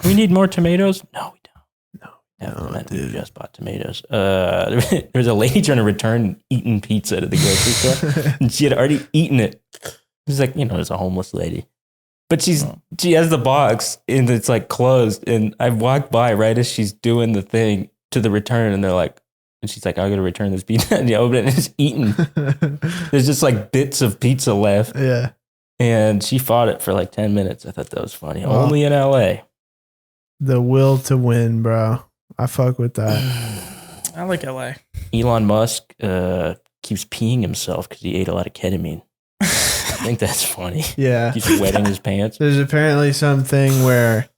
Speaker 2: We need more tomatoes? No, we don't.
Speaker 1: No,
Speaker 2: We just bought tomatoes. There was a lady trying to return eaten pizza to the grocery store, and she had already eaten it. It's like, it's a homeless lady. But she has the box and it's like closed. And I walked by right as she's doing the thing to the return, and she's like, I gotta return this pizza. And you open it and it's eaten. There's just like bits of pizza left.
Speaker 1: Yeah.
Speaker 2: And she fought it for like 10 minutes. I thought that was funny. Only in LA.
Speaker 1: The will to win, bro. I fuck with that.
Speaker 3: I like LA.
Speaker 2: Elon Musk keeps peeing himself because he ate a lot of ketamine. I think that's funny.
Speaker 1: Yeah.
Speaker 2: He's wetting his pants.
Speaker 1: There's apparently something where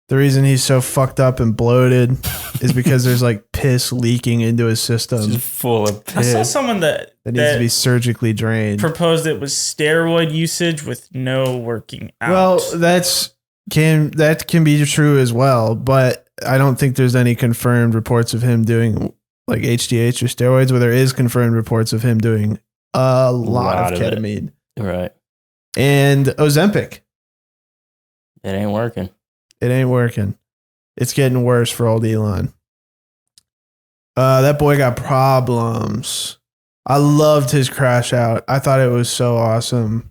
Speaker 1: the reason he's so fucked up and bloated is because there's like piss leaking into his system.
Speaker 2: He's full of
Speaker 3: I saw
Speaker 2: piss.
Speaker 3: someone that
Speaker 1: needs to be surgically drained.
Speaker 3: proposed it was steroid usage with no working out.
Speaker 1: Well, that can be true as well, but I don't think there's any confirmed reports of him doing like HGH or steroids, where there is confirmed reports of him doing a lot of ketamine.
Speaker 2: Right.
Speaker 1: And Ozempic.
Speaker 2: It ain't working.
Speaker 1: It ain't working. It's getting worse for old Elon. That boy got problems. I loved his crash out. I thought it was so awesome.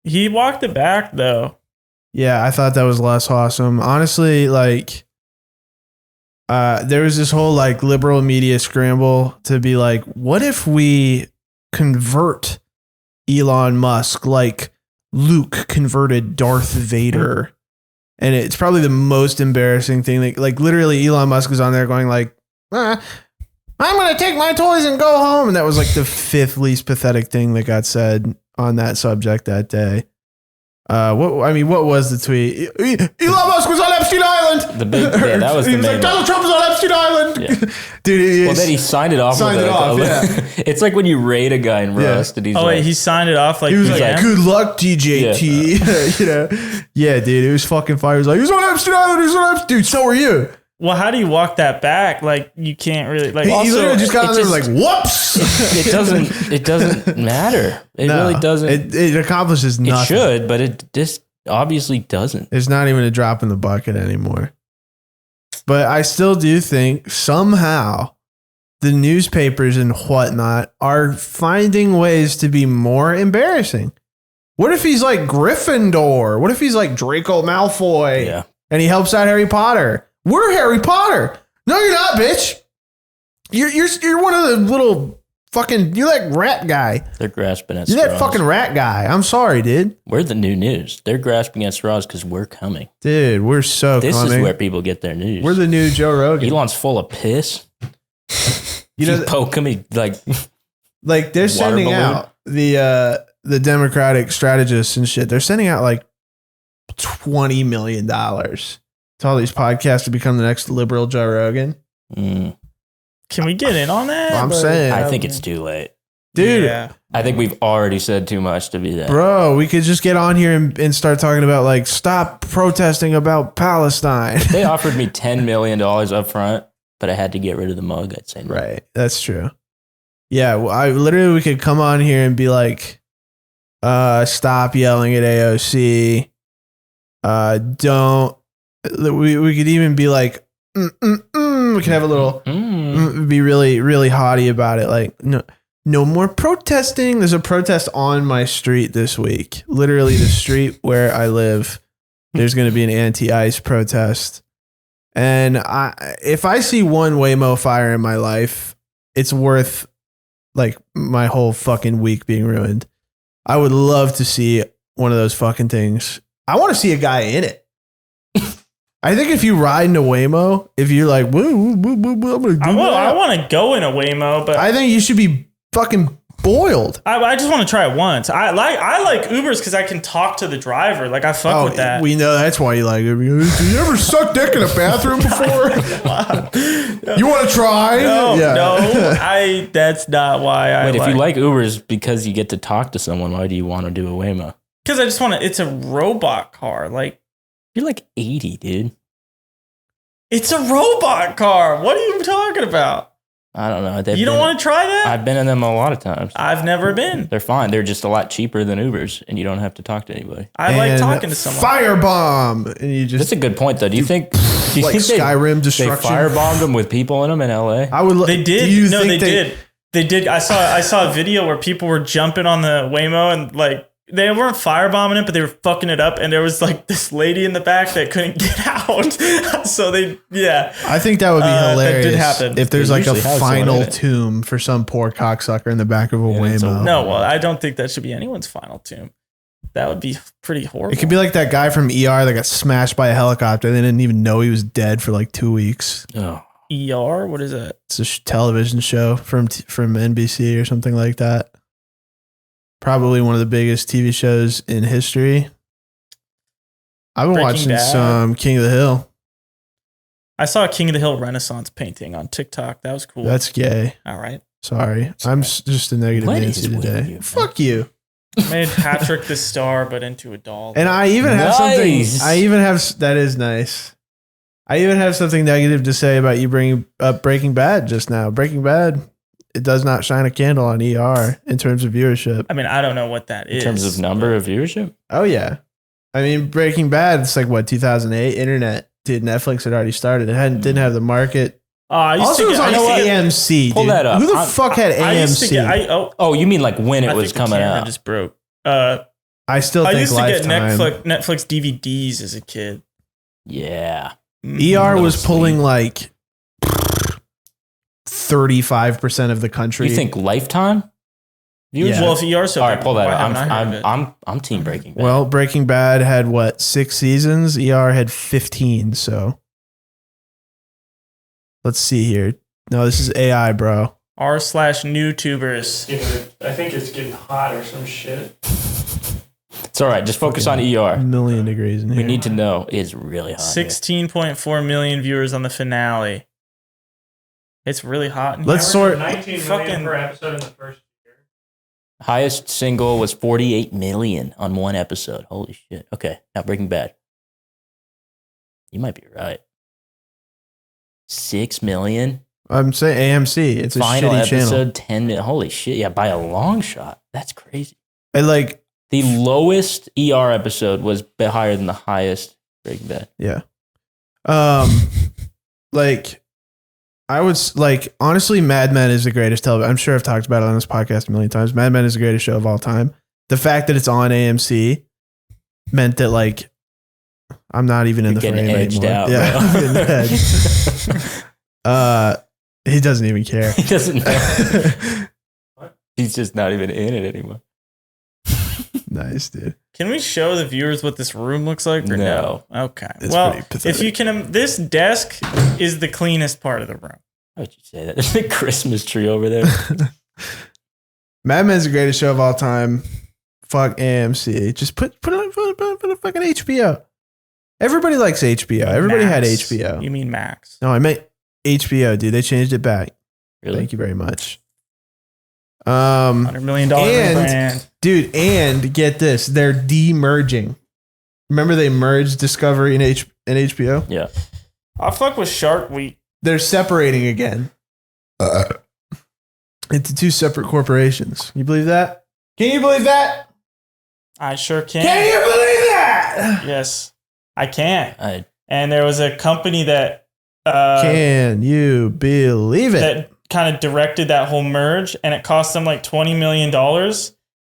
Speaker 3: He walked it back though.
Speaker 1: Yeah, I thought that was less awesome. Honestly, like, there was this whole like liberal media scramble to be like, what if we convert Elon Musk like Luke converted Darth Vader? And it's probably the most embarrassing thing. Like literally Elon Musk was on there going like, I'm going to take my toys and go home. And that was like the 5th least pathetic thing that got said on that subject that day. What was the tweet? Elon Musk was on Epstein Island.
Speaker 2: That was the
Speaker 1: he was like, Donald Trump was on Epstein Island.
Speaker 2: Yeah.
Speaker 1: Dude,
Speaker 2: then he signed it off. It's like when you raid a guy in Rust, and he's
Speaker 3: he signed it off like
Speaker 1: he was like, "Good luck, DJT."
Speaker 2: Yeah.
Speaker 1: Yeah, dude, it was fucking fire. He was like, "He was on Epstein Island. He was on Epstein." Dude, so are you.
Speaker 3: Well, how do you walk that back? Like, you can't really like.
Speaker 1: He literally just got on there like, "Whoops!"
Speaker 2: It doesn't matter. It really doesn't.
Speaker 1: It accomplishes nothing.
Speaker 2: It should, but it just obviously doesn't.
Speaker 1: It's not even a drop in the bucket anymore. But I still do think somehow the newspapers and whatnot are finding ways to be more embarrassing. What if he's like Gryffindor? What if he's like Draco Malfoy?
Speaker 2: Yeah.
Speaker 1: And he helps out Harry Potter? We're Harry Potter. No, you're not, bitch. You're one of the little fucking. You're that rat guy.
Speaker 2: They're grasping at
Speaker 1: straws. You're that fucking rat guy. I'm sorry, dude.
Speaker 2: We're the new news. They're grasping at straws because we're coming.
Speaker 1: Dude, we're so
Speaker 2: This
Speaker 1: coming.
Speaker 2: is where people get their news.
Speaker 1: We're the new Joe Rogan.
Speaker 2: Elon's full of piss. You poke him, he
Speaker 1: like they're sending out the Democratic strategists and shit. They're sending out like $20 million to all these podcasts to become the next liberal Joe Rogan.
Speaker 3: Can we get in on that?
Speaker 1: I'm saying.
Speaker 2: I think it's too late.
Speaker 1: Dude.
Speaker 3: Yeah.
Speaker 2: I think we've already said too much to be that.
Speaker 1: Bro, we could just get on here and start talking about like, stop protesting about Palestine.
Speaker 2: If they offered me $10 million up front, but I had to get rid of the mug, I'd say no.
Speaker 1: Right. That's true. Yeah. We could come on here and be like, stop yelling at AOC. Don't. We could even be like, we can have a little, be really, really haughty about it. Like, no more protesting. There's a protest on my street this week. Literally the street where I live. There's going to be an anti-ICE protest. And if I see one Waymo fire in my life, it's worth like my whole fucking week being ruined. I would love to see one of those fucking things. I want to see a guy in it. I think if you ride in a Waymo, if you're like, woo, woo, woo, woo, I'm gonna do
Speaker 3: I want to go in a Waymo, but
Speaker 1: I think you should be fucking boiled.
Speaker 3: I just want to try it once. I like Ubers because I can talk to the driver. Like I fuck with that.
Speaker 1: We know that's why you like Uber. Do you ever suck dick in a bathroom before? You want to try?
Speaker 3: No, that's not why I.
Speaker 2: Wait, if you like Ubers because you get to talk to someone, why do you want to do a Waymo?
Speaker 3: Because I just want to. It's a robot car. Like
Speaker 2: you're like 80, dude.
Speaker 3: It's a robot car. What are you talking about?
Speaker 2: I don't know.
Speaker 3: You don't want to try that?
Speaker 2: I've been in them a lot of times.
Speaker 3: I've never been.
Speaker 2: They're fine. They're just a lot cheaper than Ubers, and you don't have to talk to anybody.
Speaker 3: I like talking to someone.
Speaker 1: Firebomb, and you just.
Speaker 2: That's a good point, though. Do you think
Speaker 1: Skyrim destruction?
Speaker 2: They firebombed them with people in them in LA?
Speaker 1: I would.
Speaker 3: They did. No, they did. They did. I saw a video where people were jumping on the Waymo and like. They weren't firebombing it, but they were fucking it up. And there was like this lady in the back that couldn't get out. So
Speaker 1: I think that would be hilarious.
Speaker 3: That did happen.
Speaker 1: If there's like a final tomb for some poor cocksucker in the back of a Waymo.
Speaker 3: No, well, I don't think that should be anyone's final tomb. That would be pretty horrible.
Speaker 1: It could be like that guy from ER that got smashed by a helicopter. They didn't even know he was dead for like 2 weeks.
Speaker 2: Oh.
Speaker 3: ER? What is that?
Speaker 1: It's a television show from NBC or something like that. Probably one of the biggest TV shows in history. I've been watching some King of the Hill.
Speaker 3: I saw a King of the Hill Renaissance painting on TikTok. That was cool.
Speaker 1: That's gay.
Speaker 3: All right.
Speaker 1: Sorry. I'm just a negative Nancy today. Fuck you.
Speaker 3: Made Patrick the star, but into a doll.
Speaker 1: And I even have something. That is nice. I even have something negative to say about you bringing up Breaking Bad just now. Breaking Bad. It does not shine a candle on ER in terms of viewership.
Speaker 3: I mean, I don't know what that is.
Speaker 2: In terms of number of viewership?
Speaker 1: Oh, yeah. I mean, Breaking Bad, it's like, 2008? Internet. Dude, Netflix had already started. It didn't have the market. Also, it was on AMC,
Speaker 2: Pull
Speaker 1: dude.
Speaker 2: that up.
Speaker 1: Who the fuck had AMC?
Speaker 2: Oh, you mean like when it was coming out?
Speaker 3: I just broke.
Speaker 1: I still think Lifetime.
Speaker 3: I used to get Netflix DVDs as a kid.
Speaker 2: Yeah.
Speaker 1: ER was pulling like 35% of the country.
Speaker 2: You think Lifetime?
Speaker 3: Yeah. Well, if ER so
Speaker 2: all right, pull that up. I'm team Breaking Bad.
Speaker 1: Well, Breaking Bad had 6 seasons? ER had 15, so let's see here. No, this is AI, bro.
Speaker 3: r/newtubers.
Speaker 9: I think it's getting hot or some shit.
Speaker 2: It's all right. Just focus on ER.
Speaker 1: Million degrees in here.
Speaker 2: We need to know. It's really hot.
Speaker 3: 16.4 million viewers on the finale. It's really hot in here.
Speaker 1: Let's sort.
Speaker 9: 19 million per episode in the first year.
Speaker 2: Highest single was 48 million on one episode. Holy shit. Okay, now Breaking Bad. You might be right. 6 million.
Speaker 1: I'm saying AMC. It's a
Speaker 2: Final
Speaker 1: shitty
Speaker 2: episode,
Speaker 1: channel.
Speaker 2: 10 million. Holy shit. Yeah, by a long shot. That's crazy.
Speaker 1: And like
Speaker 2: the lowest ER episode was higher than the highest Breaking Bad.
Speaker 1: Yeah. Like I was like, honestly, Mad Men is the greatest television. I'm sure I've talked about it on this podcast a million times. Mad Men is the greatest show of all time. The fact that it's on AMC meant that like I'm not even in the frame
Speaker 2: edged
Speaker 1: anymore.
Speaker 2: out,
Speaker 1: yeah,
Speaker 2: bro.
Speaker 1: I'm getting edged. He doesn't even care.
Speaker 2: He doesn't know. He's just not even in it anymore.
Speaker 1: Nice, dude.
Speaker 3: Can we show the viewers what this room looks like? Or no. Okay.
Speaker 1: It's
Speaker 3: well,
Speaker 1: pretty pathetic.
Speaker 3: if you can, this desk is the cleanest part of the room.
Speaker 2: How would you say that? There's a Christmas tree over there.
Speaker 1: Mad Men's the greatest show of all time. Fuck AMC. Just put a fucking HBO. Everybody likes HBO. Everybody had
Speaker 3: Max.
Speaker 1: HBO.
Speaker 3: You mean Max?
Speaker 1: No, I meant HBO, dude. They changed it back.
Speaker 2: Really?
Speaker 1: Thank you very much.
Speaker 3: $100 million brand.
Speaker 1: Dude, and get this, they're demerging. Remember they merged Discovery and HBO?
Speaker 2: Yeah.
Speaker 3: I fuck with Shark Week.
Speaker 1: They're separating again. Into two separate corporations. You believe that? Can you believe that?
Speaker 3: I sure can.
Speaker 1: Can you believe that?
Speaker 3: Yes, I can. And there was a company that
Speaker 1: can you believe it?
Speaker 3: That kind of directed that whole merge, and it cost them like $20 million.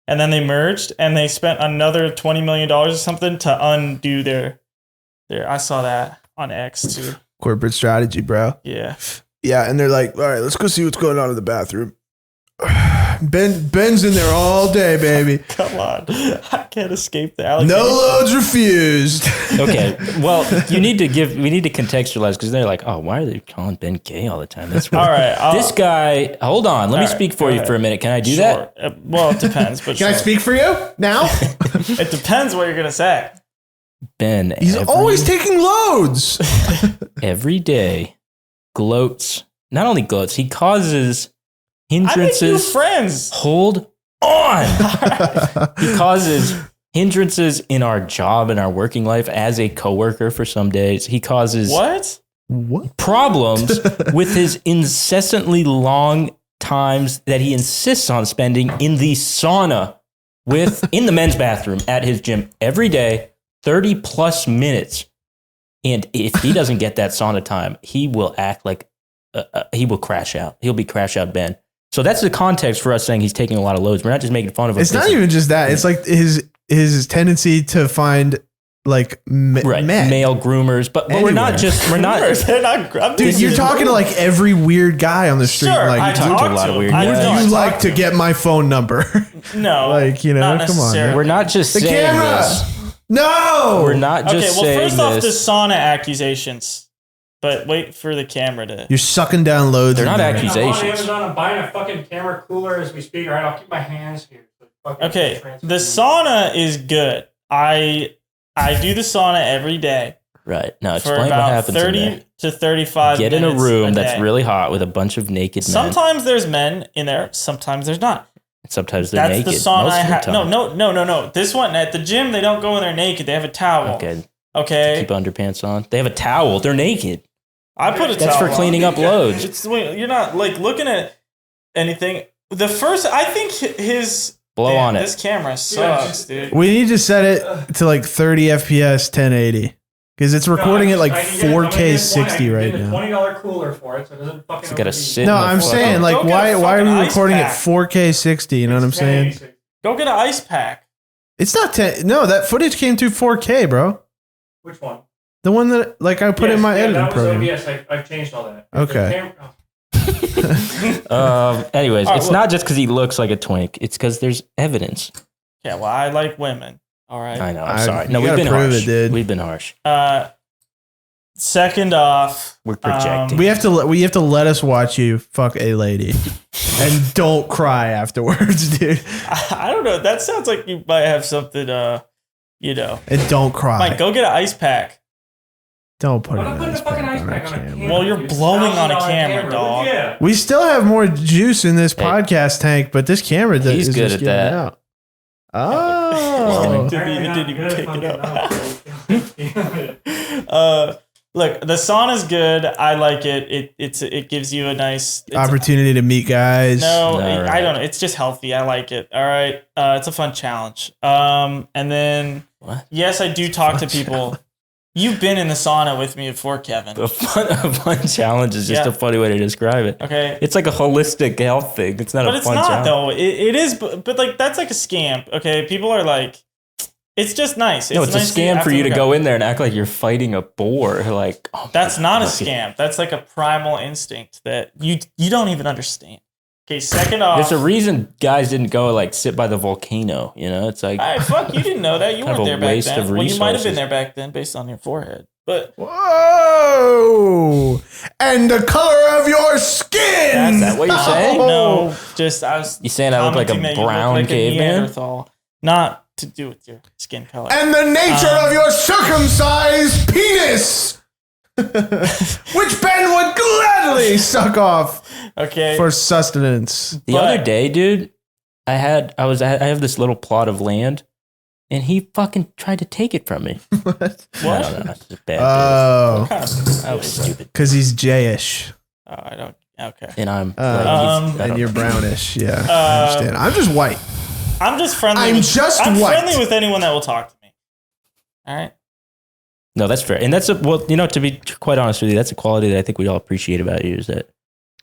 Speaker 3: And then they merged, and they spent another $20 million or something to undo their. I saw that on X too.
Speaker 1: Corporate strategy, bro.
Speaker 3: Yeah.
Speaker 1: Yeah, and they're like, all right, let's go see what's going on in the bathroom. Ben's in there all day, baby.
Speaker 3: Come on. I can't escape the allegation.
Speaker 1: No loads refused.
Speaker 2: Okay. Well, we need to contextualize because they're like, oh, why are they calling Ben gay all the time? That's
Speaker 3: all right.
Speaker 2: This guy, hold on. Let me speak for you for a minute. Can I do that?
Speaker 3: Well, it depends. But
Speaker 1: Can I speak for you now?
Speaker 3: It depends what you're going to say.
Speaker 2: Ben.
Speaker 1: He's always taking loads.
Speaker 2: Every day gloats. Not only gloats, he causes hindrances.
Speaker 3: I make new friends.
Speaker 2: Hold on. He causes hindrances in our job and our working life as a coworker for some days. He causes
Speaker 1: what
Speaker 2: problems with his incessantly long times that he insists on spending in the sauna in the men's bathroom at his gym every day, 30 plus minutes. And if he doesn't get that sauna time, he will act like he will crash out. He'll be crash out Ben. So that's the context for us saying he's taking a lot of loads. We're not just making fun of him.
Speaker 1: It's not even just that. It's like his tendency to find like men.
Speaker 2: Male groomers, but we're not.
Speaker 3: They're not.
Speaker 1: Dude, you're talking to like every weird guy on the street.
Speaker 3: Sure,
Speaker 1: like,
Speaker 3: I talk to a lot of weird guys.
Speaker 1: Would you like to get my phone number?
Speaker 3: No,
Speaker 1: like come on. Man.
Speaker 2: We're not just
Speaker 1: the
Speaker 2: saying
Speaker 1: camera.
Speaker 2: This.
Speaker 1: No,
Speaker 2: we're not just saying
Speaker 3: first
Speaker 2: this.
Speaker 3: off, the sauna accusations. But wait for the camera to.
Speaker 1: You're sucking down loads.
Speaker 2: They're not accusations.
Speaker 9: I'm on Amazon. I'm buying a fucking camera cooler as we speak. All right, I'll keep my hands here.
Speaker 3: Okay, the sauna is good. I do the sauna every day.
Speaker 2: Right. Now
Speaker 3: for
Speaker 2: explain
Speaker 3: about
Speaker 2: what happens
Speaker 3: 30
Speaker 2: in there.
Speaker 3: to 35
Speaker 2: Get in
Speaker 3: minutes
Speaker 2: a room
Speaker 3: a
Speaker 2: that's
Speaker 3: day.
Speaker 2: really hot with a bunch of naked men.
Speaker 3: Sometimes there's men in there. Sometimes there's not.
Speaker 2: Sometimes they're naked.
Speaker 3: That's the sauna
Speaker 2: Most
Speaker 3: I
Speaker 2: of the
Speaker 3: have.
Speaker 2: time.
Speaker 3: No. This one at the gym, they don't go in there naked. They have a towel. Okay.
Speaker 2: Keep underpants on. They have a towel. They're naked.
Speaker 3: I put a
Speaker 2: That's
Speaker 3: towel
Speaker 2: for cleaning up loads.
Speaker 3: You're not like looking at anything. I think his
Speaker 2: blow on it.
Speaker 3: This camera sucks, dude.
Speaker 1: We need to set it to like 30 FPS 1080 because it's recording at like 4K 60 right now.
Speaker 9: $20 cooler for it, so it doesn't fucking.
Speaker 2: It's got to sit.
Speaker 1: No, I'm saying like why are we recording at 4K 60? You know what I'm saying?
Speaker 3: Go get an ice pack.
Speaker 1: It's not 10. No, that footage came through 4K, bro.
Speaker 9: Which one?
Speaker 1: The one that like I put in my editing program.
Speaker 9: Yes, I've changed all that.
Speaker 1: Okay.
Speaker 2: Anyways, it's not just because he looks like a twink. It's because there's evidence.
Speaker 3: Yeah, well, I like women. All right.
Speaker 2: I know. I'm sorry. No, we've been harsh. We've been harsh.
Speaker 3: Second off,
Speaker 2: we're projecting.
Speaker 1: We have to let us watch you fuck a lady, and don't cry afterwards, dude.
Speaker 3: I don't know. That sounds like you might have something you know.
Speaker 1: And don't cry.
Speaker 3: Mike, go get an ice pack.
Speaker 1: Don't put
Speaker 9: I'm
Speaker 1: an
Speaker 9: not putting
Speaker 1: ice
Speaker 9: a fucking
Speaker 1: pack
Speaker 9: ice
Speaker 1: on
Speaker 9: pack
Speaker 1: our
Speaker 9: on a
Speaker 1: camera.
Speaker 9: camera.
Speaker 3: Well, you're blowing on a camera, dog.
Speaker 9: Yeah.
Speaker 1: We still have more juice in this podcast tank, but this camera
Speaker 2: He's
Speaker 1: is
Speaker 2: good
Speaker 1: just
Speaker 2: at
Speaker 1: giving
Speaker 2: that.
Speaker 1: out. Oh.
Speaker 3: It didn't even pick it up. Look, the sauna's good. I like it. It gives you a nice
Speaker 1: Opportunity to meet guys.
Speaker 3: I don't know. It's just healthy. I like it. All right. It's a fun challenge. And then yes, I do talk to people. You've been in the sauna with me before, Kevin.
Speaker 2: A fun challenge is just a funny way to describe it.
Speaker 3: Okay.
Speaker 2: It's like a holistic health thing. It's not a fun challenge.
Speaker 3: But it's not, though. It is, but like, that's like a scam. Okay. People are like, it's just nice.
Speaker 2: No, it's
Speaker 3: nice
Speaker 2: a scam for you to go in there and act like you're fighting a boar. Like,
Speaker 3: that's not a scam. That's like a primal instinct that you don't even understand. Okay, second off,
Speaker 2: there's a reason guys didn't go like sit by the volcano. You know, it's like,
Speaker 3: all right, fuck, you didn't know that. You
Speaker 2: kind
Speaker 3: weren't
Speaker 2: of a
Speaker 3: there back
Speaker 2: waste
Speaker 3: then.
Speaker 2: of
Speaker 3: Well, you might have been
Speaker 2: resources.
Speaker 3: there back then based on your forehead. But
Speaker 1: whoa! And the color of your skin.
Speaker 2: Is that what you're saying?
Speaker 3: No, just I was.
Speaker 2: You saying I look like a
Speaker 3: commenting that you look
Speaker 2: brown
Speaker 3: like a
Speaker 2: caveman?
Speaker 3: Neanderthal. Not to do with your skin color.
Speaker 1: And the nature of your circumcised penis, which Ben would gladly suck off
Speaker 3: Okay.
Speaker 1: for sustenance.
Speaker 2: The other day, dude, I have this little plot of land, and he fucking tried to take it from me.
Speaker 1: What?
Speaker 2: I don't know. It's just bad.
Speaker 1: Oh,
Speaker 2: That was stupid.
Speaker 1: because he's Jayish
Speaker 3: I don't. Okay.
Speaker 2: And I'm
Speaker 1: and you're brownish. Yeah, I understand. I'm just white.
Speaker 3: I'm just friendly.
Speaker 1: I'm
Speaker 3: with,
Speaker 1: just
Speaker 3: I'm
Speaker 1: white.
Speaker 3: friendly with anyone that will talk to me. All right.
Speaker 2: No, that's fair. And that's to be quite honest with you, that's a quality that I think we all appreciate about you is that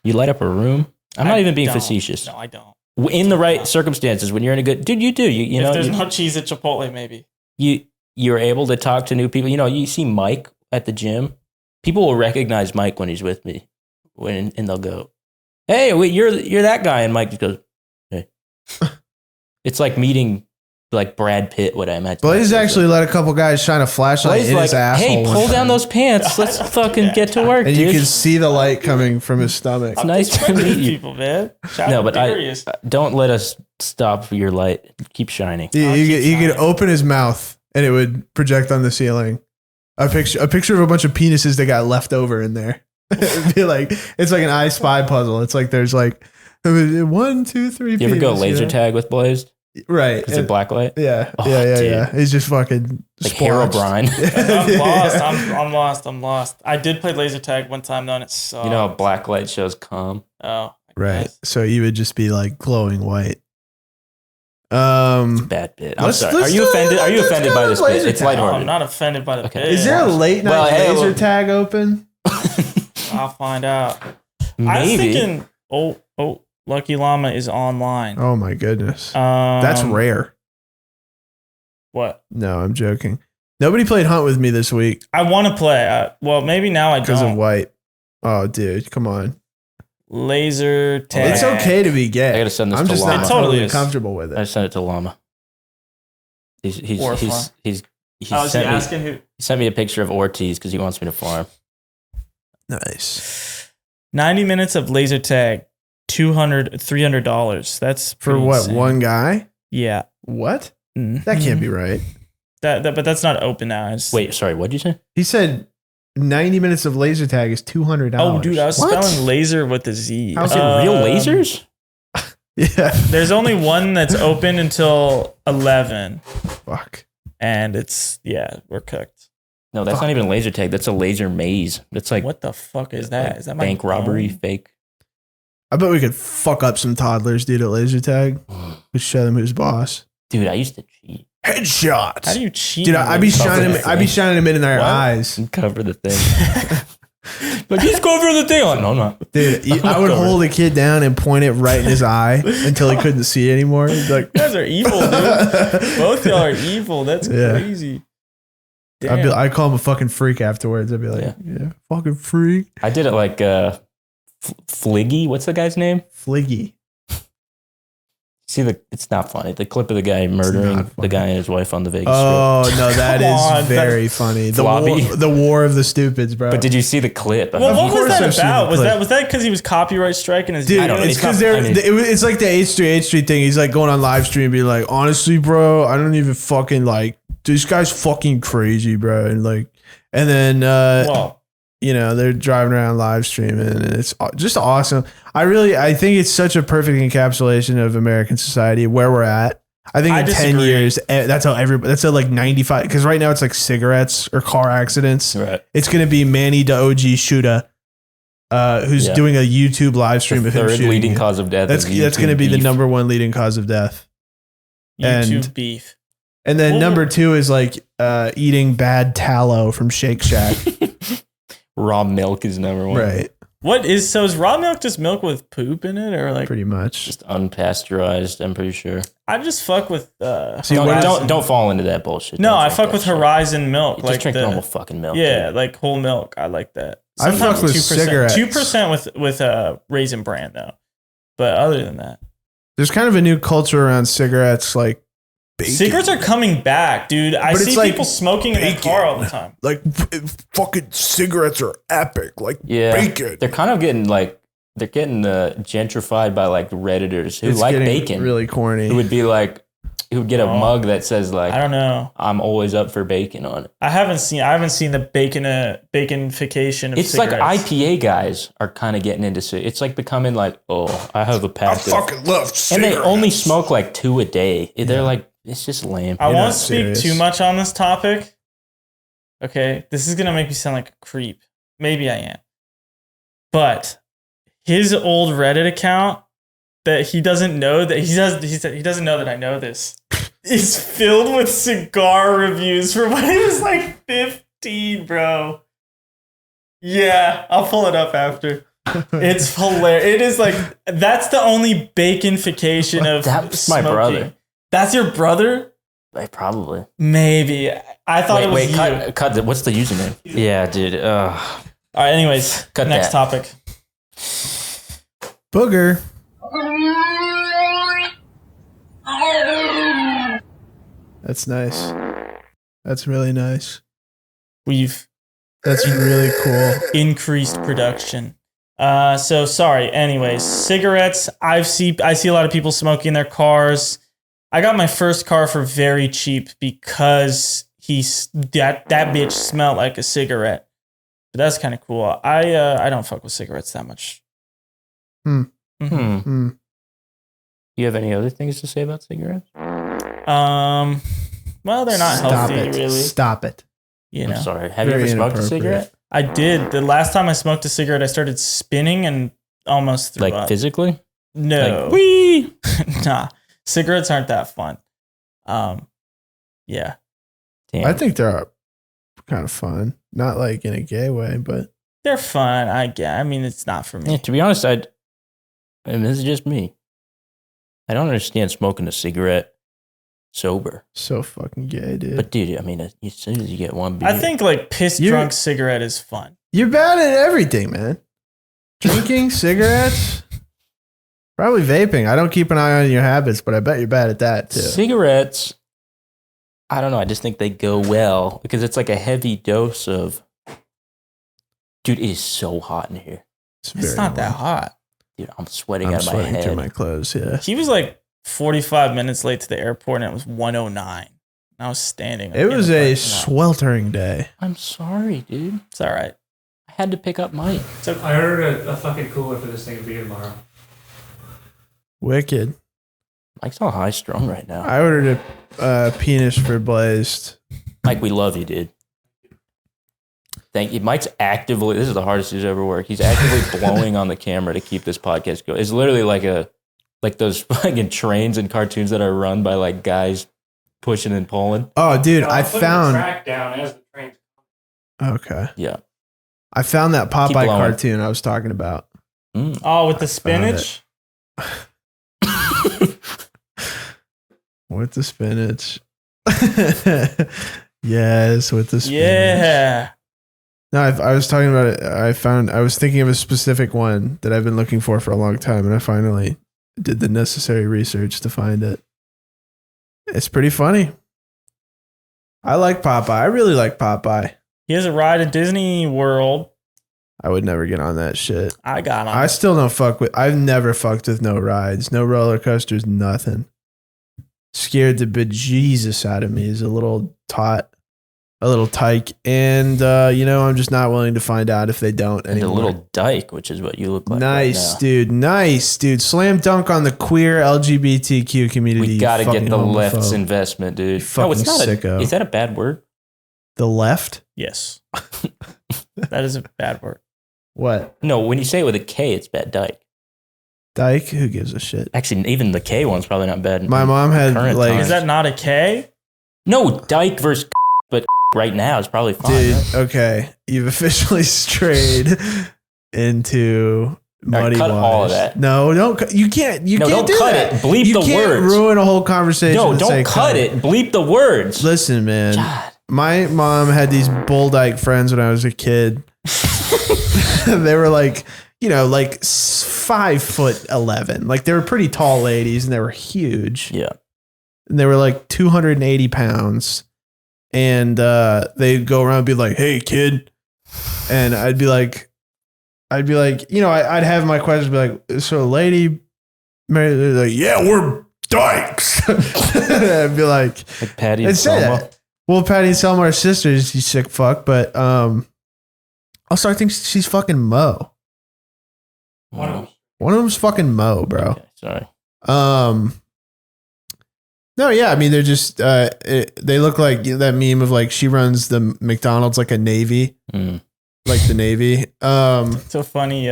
Speaker 2: you light up a room. I'm not even being facetious.
Speaker 3: No, I don't.
Speaker 2: In the right circumstances, when you're in a good, dude, you do. You know,
Speaker 3: if there's no cheese at Chipotle, maybe.
Speaker 2: You're able to talk to new people. You know, you see Mike at the gym. People will recognize Mike when he's with me, and they'll go, "Hey, wait, you're that guy," and Mike just goes, "Hey." It's like meeting like Brad Pitt. What I imagine.
Speaker 1: Blaze actually let a couple guys shine a flashlight in his asshole.
Speaker 2: Hey,
Speaker 1: one
Speaker 2: pull down
Speaker 1: time.
Speaker 2: those pants. Let's fucking get to work,
Speaker 1: And
Speaker 2: dude.
Speaker 1: you can see the light coming from his stomach.
Speaker 2: It's nice to meet you.
Speaker 3: People, man.
Speaker 2: No, but don't let us stop your light. Keep shining.
Speaker 1: You could open his mouth and it would project on the ceiling. A picture of a bunch of penises that got left over in there. It'd be like it's like an I Spy puzzle. It's like there's like 1, 2, 3.
Speaker 2: You ever go laser tag with Blaze?
Speaker 1: Right.
Speaker 2: Is it blacklight?
Speaker 1: Yeah.
Speaker 2: Oh,
Speaker 1: Yeah. He's just fucking
Speaker 2: like Herobrine.
Speaker 3: I'm lost. I did play laser tag one time though, and it sucked.
Speaker 2: You know how blacklight shows calm?
Speaker 3: Oh.
Speaker 1: Right. So you would just be like glowing white.
Speaker 2: Bad bit. I'm sorry. Are you offended? Are you offended by this bit? It's
Speaker 3: No,
Speaker 2: lighthearted.
Speaker 3: I'm not offended by the
Speaker 2: Okay.
Speaker 3: bit.
Speaker 1: Is there a late night laser tag open?
Speaker 3: I'll find out.
Speaker 2: Maybe.
Speaker 3: I was thinking, oh, Lucky Llama is online.
Speaker 1: Oh my goodness. That's rare.
Speaker 3: What?
Speaker 1: No, I'm joking. Nobody played Hunt with me this week.
Speaker 3: I want to play. Well, maybe now I
Speaker 1: because
Speaker 3: don't.
Speaker 1: of white. Oh, dude, come on.
Speaker 3: Laser tag.
Speaker 1: It's okay to be gay.
Speaker 2: I gotta send this
Speaker 1: I'm
Speaker 2: to
Speaker 1: just
Speaker 2: Llama.
Speaker 1: not
Speaker 3: It totally
Speaker 1: totally
Speaker 3: is.
Speaker 1: comfortable with
Speaker 2: I
Speaker 1: it.
Speaker 2: sent it to Llama. He
Speaker 3: Is he asking who?
Speaker 2: sent me a picture of Ortiz because he wants me to farm.
Speaker 1: Nice.
Speaker 3: 90 minutes of laser tag, $300. That's
Speaker 1: For
Speaker 3: pretty
Speaker 1: what?
Speaker 3: insane.
Speaker 1: One guy?
Speaker 3: Yeah.
Speaker 1: What?
Speaker 3: Mhm.
Speaker 1: That can't be right.
Speaker 3: But that's not open now. It's,
Speaker 2: Wait, sorry, what'd you say?
Speaker 1: He said 90 minutes of laser tag is $200.
Speaker 3: Oh, dude, I was
Speaker 2: What?
Speaker 3: spelling laser with a Z.
Speaker 2: How's it real lasers?
Speaker 1: Yeah.
Speaker 3: There's only one that's open until 11,
Speaker 1: Fuck.
Speaker 3: and we're cooked.
Speaker 2: No, that's not even a laser tag. That's a laser maze. That's like
Speaker 3: What the fuck is that? Is that my
Speaker 2: bank robbery
Speaker 3: phone?
Speaker 2: fake.
Speaker 1: I bet we could fuck up some toddlers, dude, at laser tag. We show them who's boss.
Speaker 2: Dude, I used to cheat
Speaker 1: Headshot.
Speaker 3: How do you cheat?
Speaker 1: Dude, I'd be
Speaker 2: Cover
Speaker 1: shining
Speaker 2: the
Speaker 1: them. I'd be
Speaker 2: thing.
Speaker 1: shining them in their
Speaker 3: What?
Speaker 1: eyes.
Speaker 2: and cover the thing. But just cover the thing. No, I'm not.
Speaker 1: Dude, I would hold a kid down and point it right in his eye until he couldn't see anymore. He'd be like,
Speaker 3: You guys are evil, dude. Both y'all are evil. That's
Speaker 1: Yeah.
Speaker 3: crazy. Damn.
Speaker 1: I'd call him a fucking freak afterwards. I'd be like, yeah fucking freak.
Speaker 2: I did it like Fliggy. What's the guy's name?
Speaker 1: Fliggy.
Speaker 2: See it's not funny. The clip of the guy murdering
Speaker 1: not funny.
Speaker 2: the guy and his wife on the Vegas
Speaker 1: Oh, no, that
Speaker 3: Come on,
Speaker 1: is very funny.
Speaker 2: Floppy.
Speaker 1: The war of the stupids, bro.
Speaker 2: Strip. But did you see the clip?
Speaker 3: Well, what was
Speaker 1: course I've
Speaker 3: that
Speaker 1: seen the
Speaker 3: about?
Speaker 1: clip.
Speaker 3: Was that because he was copyright striking his
Speaker 1: Dude,
Speaker 2: I don't know.
Speaker 1: it's
Speaker 2: It's
Speaker 1: because
Speaker 2: not- I mean-
Speaker 1: it's like the 8th Street thing. He's like going on live stream, being like, honestly, bro, I don't even fucking like this guy's fucking crazy, bro. And like, and then, you know, they're driving around live streaming and it's just awesome. I think it's such a perfect encapsulation of American society where we're at. I think in 10 years, that's how that's how like 95, because right now it's like cigarettes or car accidents.
Speaker 2: Right.
Speaker 1: It's going to be Manny the OG shooter, who's doing a YouTube live stream of him shooting.
Speaker 2: Third leading cause of death.
Speaker 1: That's going to be the number one leading cause of death.
Speaker 3: YouTube beef.
Speaker 1: And then number 2 is like eating bad tallow from Shake Shack.
Speaker 2: Raw milk is number 1.
Speaker 1: Right.
Speaker 3: Is raw milk just milk with poop in it, or like
Speaker 1: pretty much
Speaker 2: just unpasteurized? I'm pretty sure.
Speaker 3: I just fuck with.
Speaker 2: Don't fall into that bullshit.
Speaker 3: No, I fuck with Horizon milk.
Speaker 2: Just drink normal fucking milk.
Speaker 3: Yeah, like whole milk. I like that.
Speaker 1: Sometimes I fuck with cigarettes.
Speaker 3: 2% with Raisin Bran though, but other than that,
Speaker 1: there's kind of a new culture around cigarettes, like. Bacon.
Speaker 3: Cigarettes are coming back, dude. I see people smoking in the car all the time.
Speaker 1: Like fucking cigarettes are epic. Like bacon.
Speaker 2: They're kind of getting gentrified by like Redditors who like bacon.
Speaker 1: Really corny.
Speaker 2: Who would be like, who would get a mug that says like,
Speaker 3: I don't know,
Speaker 2: I'm always up for bacon on it.
Speaker 3: I haven't seen the baconification of
Speaker 2: it's
Speaker 3: cigarettes.
Speaker 2: like IPA guys are kind of getting into it. It's like becoming like, I have a pack.
Speaker 1: I fucking love cigarettes.
Speaker 2: And they only smoke like 2 a day. They're like, it's just lame.
Speaker 3: I won't speak too much on this topic. Okay, this is gonna make me sound like a creep. Maybe I am. But his old Reddit account that he doesn't know that he doesn't know that I know this is filled with cigar reviews from when he was like 15, bro. Yeah, I'll pull it up after. It's hilarious. It is like, that's the only baconification of
Speaker 2: that's
Speaker 3: smoking.
Speaker 2: My brother.
Speaker 3: That's your brother?
Speaker 2: Probably.
Speaker 3: Maybe. I thought it was you.
Speaker 2: Cut. What's the username? Yeah, dude. All
Speaker 3: right, anyways. Next topic.
Speaker 1: Booger. That's nice. That's really nice. That's really cool.
Speaker 3: Increased production. So sorry. Anyways, cigarettes. I see a lot of people smoking in their cars. I got my first car for very cheap because that bitch smelled like a cigarette. But that's kind of cool. I don't fuck with cigarettes that much.
Speaker 2: Do you have any other things to say about cigarettes?
Speaker 3: Well, they're not healthy, really.
Speaker 1: Stop it.
Speaker 3: You know.
Speaker 2: I'm sorry. Have you ever smoked a cigarette?
Speaker 3: I did. The last time I smoked a cigarette, I started spinning and almost threw up.
Speaker 2: Physically?
Speaker 3: No.
Speaker 2: Wee!
Speaker 3: Nah. Cigarettes aren't that fun. Yeah.
Speaker 2: Damn.
Speaker 1: I think they're kind of fun. Not like in a gay way, but
Speaker 3: they're fun. I mean, it's not for me.
Speaker 2: Yeah, to be honest, this is just me. I don't understand smoking a cigarette sober.
Speaker 1: So fucking gay, dude.
Speaker 2: But dude, I mean, as soon as you get one beer,
Speaker 3: I think like drunk cigarette is fun.
Speaker 1: You're bad at everything, man. Drinking, cigarettes. Probably vaping. I don't keep an eye on your habits, but I bet you're bad at that too.
Speaker 2: Cigarettes, I don't know. I just think they go well because it's like a heavy dose of. Dude, it is so hot in here.
Speaker 3: It's not that hot.
Speaker 2: Dude, I'm sweating out of my head.
Speaker 1: Through my clothes, yeah.
Speaker 3: He was like 45 minutes late to the airport and it was 1:09. I was standing.
Speaker 1: It was a sweltering day.
Speaker 2: I'm sorry, dude.
Speaker 3: It's all right.
Speaker 2: I had to pick up Mike.
Speaker 9: So I ordered a fucking cooler for this thing to be tomorrow.
Speaker 1: Wicked.
Speaker 2: Mike's all high strung right now.
Speaker 1: I ordered a penis for Blazed.
Speaker 2: Mike, we love you, dude. Thank you. Mike's actively, this is the hardest he's ever worked. He's actively blowing on the camera to keep this podcast going. It's literally like those fucking trains and cartoons that are run by like guys pushing and pulling.
Speaker 1: Oh, dude, I found
Speaker 9: the track down as the train's
Speaker 1: okay.
Speaker 2: Yeah.
Speaker 1: I found that Popeye cartoon I was talking about.
Speaker 3: Oh, with the spinach?
Speaker 1: With the spinach. Yes, with the spinach.
Speaker 3: Yeah.
Speaker 1: No, I was talking about it. I was thinking of a specific one that I've been looking for a long time, and I finally did the necessary research to find it. It's pretty funny. I like Popeye. I really like Popeye.
Speaker 3: He has a ride at Disney World.
Speaker 1: I would never get on that shit.
Speaker 3: I got on.
Speaker 1: I still don't fuck with. I've never fucked with no rides, no roller coasters, nothing. scared the bejesus out of me. He's a little tyke. And, I'm just not willing to find out if they don't anymore.
Speaker 2: A little dyke, which is what you look like.
Speaker 1: Nice,
Speaker 2: right
Speaker 1: dude. Nice, dude. Slam dunk on the queer LGBTQ community.
Speaker 2: We got to get the left's investment, dude.
Speaker 1: No, it's not sicko.
Speaker 2: Is that a bad word?
Speaker 1: The left?
Speaker 3: Yes. That is a bad word.
Speaker 1: What?
Speaker 2: No, when you say it with a K, it's bad dyke.
Speaker 1: Dyke? Who gives a shit?
Speaker 2: Actually, even the K one's probably not bad.
Speaker 1: My mom had like...
Speaker 3: Is that not a K?
Speaker 2: No, dyke versus but right now is probably fine.
Speaker 1: Dude,
Speaker 2: right?
Speaker 1: Okay. You've officially strayed into muddy
Speaker 2: cut
Speaker 1: waters.
Speaker 2: all of that.
Speaker 1: No, don't. You can't. You can't
Speaker 2: don't
Speaker 1: do
Speaker 2: cut
Speaker 1: that.
Speaker 2: it. Bleep
Speaker 1: you
Speaker 2: the
Speaker 1: can't
Speaker 2: words.
Speaker 1: Ruin a whole conversation.
Speaker 2: No, don't cut it. Bleep the words.
Speaker 1: Listen, man.
Speaker 2: God.
Speaker 1: My mom had these bull dyke friends when I was a kid. They were like, like 5'11". Like they were pretty tall ladies and they were huge.
Speaker 2: Yeah.
Speaker 1: And they were like 280 pounds. And they'd go around and be like, "Hey, kid." And I'd be like, I'd have my questions be like, "So, lady, married?" They're like, "Yeah, we're dykes." I'd be like
Speaker 2: Patty and Selma.
Speaker 1: Well, Patty and Selma are sisters, you sick fuck. But also, I think she's fucking Mo.
Speaker 2: Wow.
Speaker 1: One of them's fucking Mo, bro.
Speaker 2: Okay, sorry.
Speaker 1: No, yeah, I mean they're just they look like that meme of like she runs the McDonald's like a Navy, like the Navy.
Speaker 3: It's a funny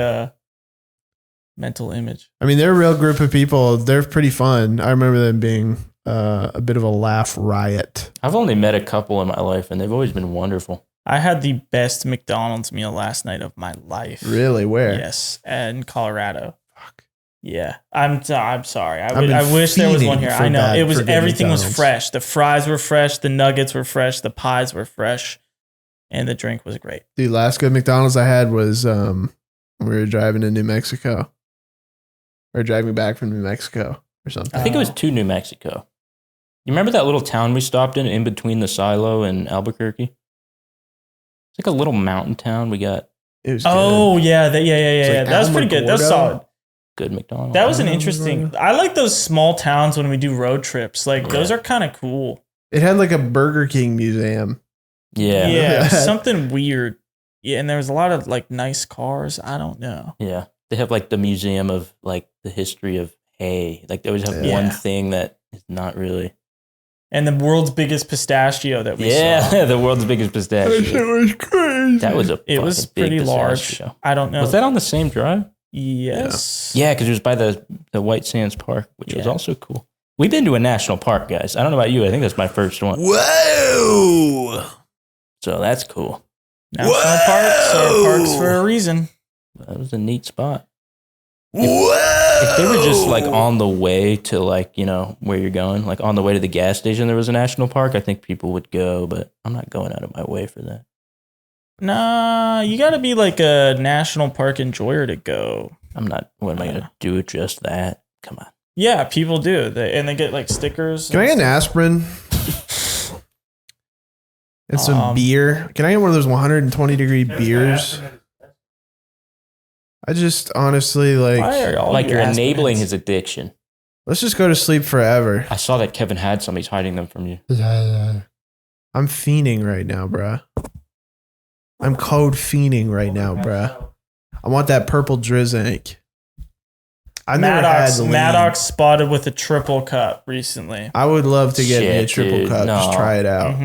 Speaker 3: mental image.
Speaker 1: I mean, they're a real group of people. They're pretty fun. I remember them being a bit of a laugh riot.
Speaker 2: I've only met a couple in my life, and they've always been wonderful.
Speaker 3: I had the best McDonald's meal last night of my life.
Speaker 1: Really? Where?
Speaker 3: Yes, in Colorado. Yeah, I'm sorry. I
Speaker 1: I've
Speaker 3: wish there was one here.
Speaker 1: for
Speaker 3: I know
Speaker 1: bad-
Speaker 3: it was
Speaker 1: for good
Speaker 3: everything was
Speaker 1: McDonald's.
Speaker 3: fresh. The fries were fresh, the nuggets were fresh, the pies were fresh, and the drink was great.
Speaker 1: The last good McDonald's I had was we were driving to New Mexico, or driving back from New Mexico or something.
Speaker 2: I think it was to New Mexico. You remember that little town we stopped in between the Silo and Albuquerque? It's like a little mountain town. We got.
Speaker 1: It was
Speaker 3: Oh yeah, yeah.
Speaker 1: like
Speaker 3: That was pretty good. That was
Speaker 1: Alamogordo?
Speaker 3: solid.
Speaker 2: Good McDonald's.
Speaker 3: That was an interesting. I like those small towns when we do road trips. Like those
Speaker 2: Yeah.
Speaker 3: are kind of cool.
Speaker 1: It had like a Burger King museum.
Speaker 2: Yeah.
Speaker 3: Yeah, something weird. Yeah, and there was a lot of like nice cars. I don't know.
Speaker 2: Yeah. They have like the museum of like the history of hay. Like they always have
Speaker 3: Yeah.
Speaker 2: one thing that is not really.
Speaker 3: And the world's biggest pistachio that we
Speaker 2: Yeah,
Speaker 3: saw.
Speaker 2: the world's biggest pistachio.
Speaker 1: That shit was crazy.
Speaker 2: That was
Speaker 3: It was
Speaker 2: fucking big
Speaker 3: pretty large.
Speaker 2: pistachio.
Speaker 3: I don't know.
Speaker 2: Was that on the same drive?
Speaker 3: Yes.
Speaker 2: Yeah, because it was by the White Sands Park, which was
Speaker 3: Yeah.
Speaker 2: also cool. We've been to a national park, guys. I don't know about you. I think that's my first one.
Speaker 1: Whoa!
Speaker 2: So that's cool.
Speaker 3: National parks are parks for a reason.
Speaker 2: That was a neat spot.
Speaker 1: Whoa!
Speaker 2: If they were just like on the way to like, where you're going, like on the way to the gas station, there was a national park, I think people would go, but I'm not going out of my way for that.
Speaker 3: Nah, you got to be like a national park enjoyer to go.
Speaker 2: I'm not, what am I going to do? Just that? Come on.
Speaker 3: Yeah, people do. They get like stickers.
Speaker 1: Can I get an aspirin? And some beer? Can I get one of those 120-degree beers? I just honestly
Speaker 3: Why are all
Speaker 2: Like
Speaker 3: your
Speaker 2: you're enabling
Speaker 3: aspirins?
Speaker 2: his addiction.
Speaker 1: Let's just go to sleep forever.
Speaker 2: I saw that Kevin had some. He's hiding them from you.
Speaker 1: I'm fiending right now, bruh. I'm code fiending right now, bruh. I want that purple drizzink. I've never had the lean.
Speaker 3: Maddox spotted with a triple cup recently.
Speaker 1: I would love to get me a
Speaker 2: Shit,
Speaker 1: triple
Speaker 2: dude,
Speaker 1: cup. Just
Speaker 2: no.
Speaker 1: try it out.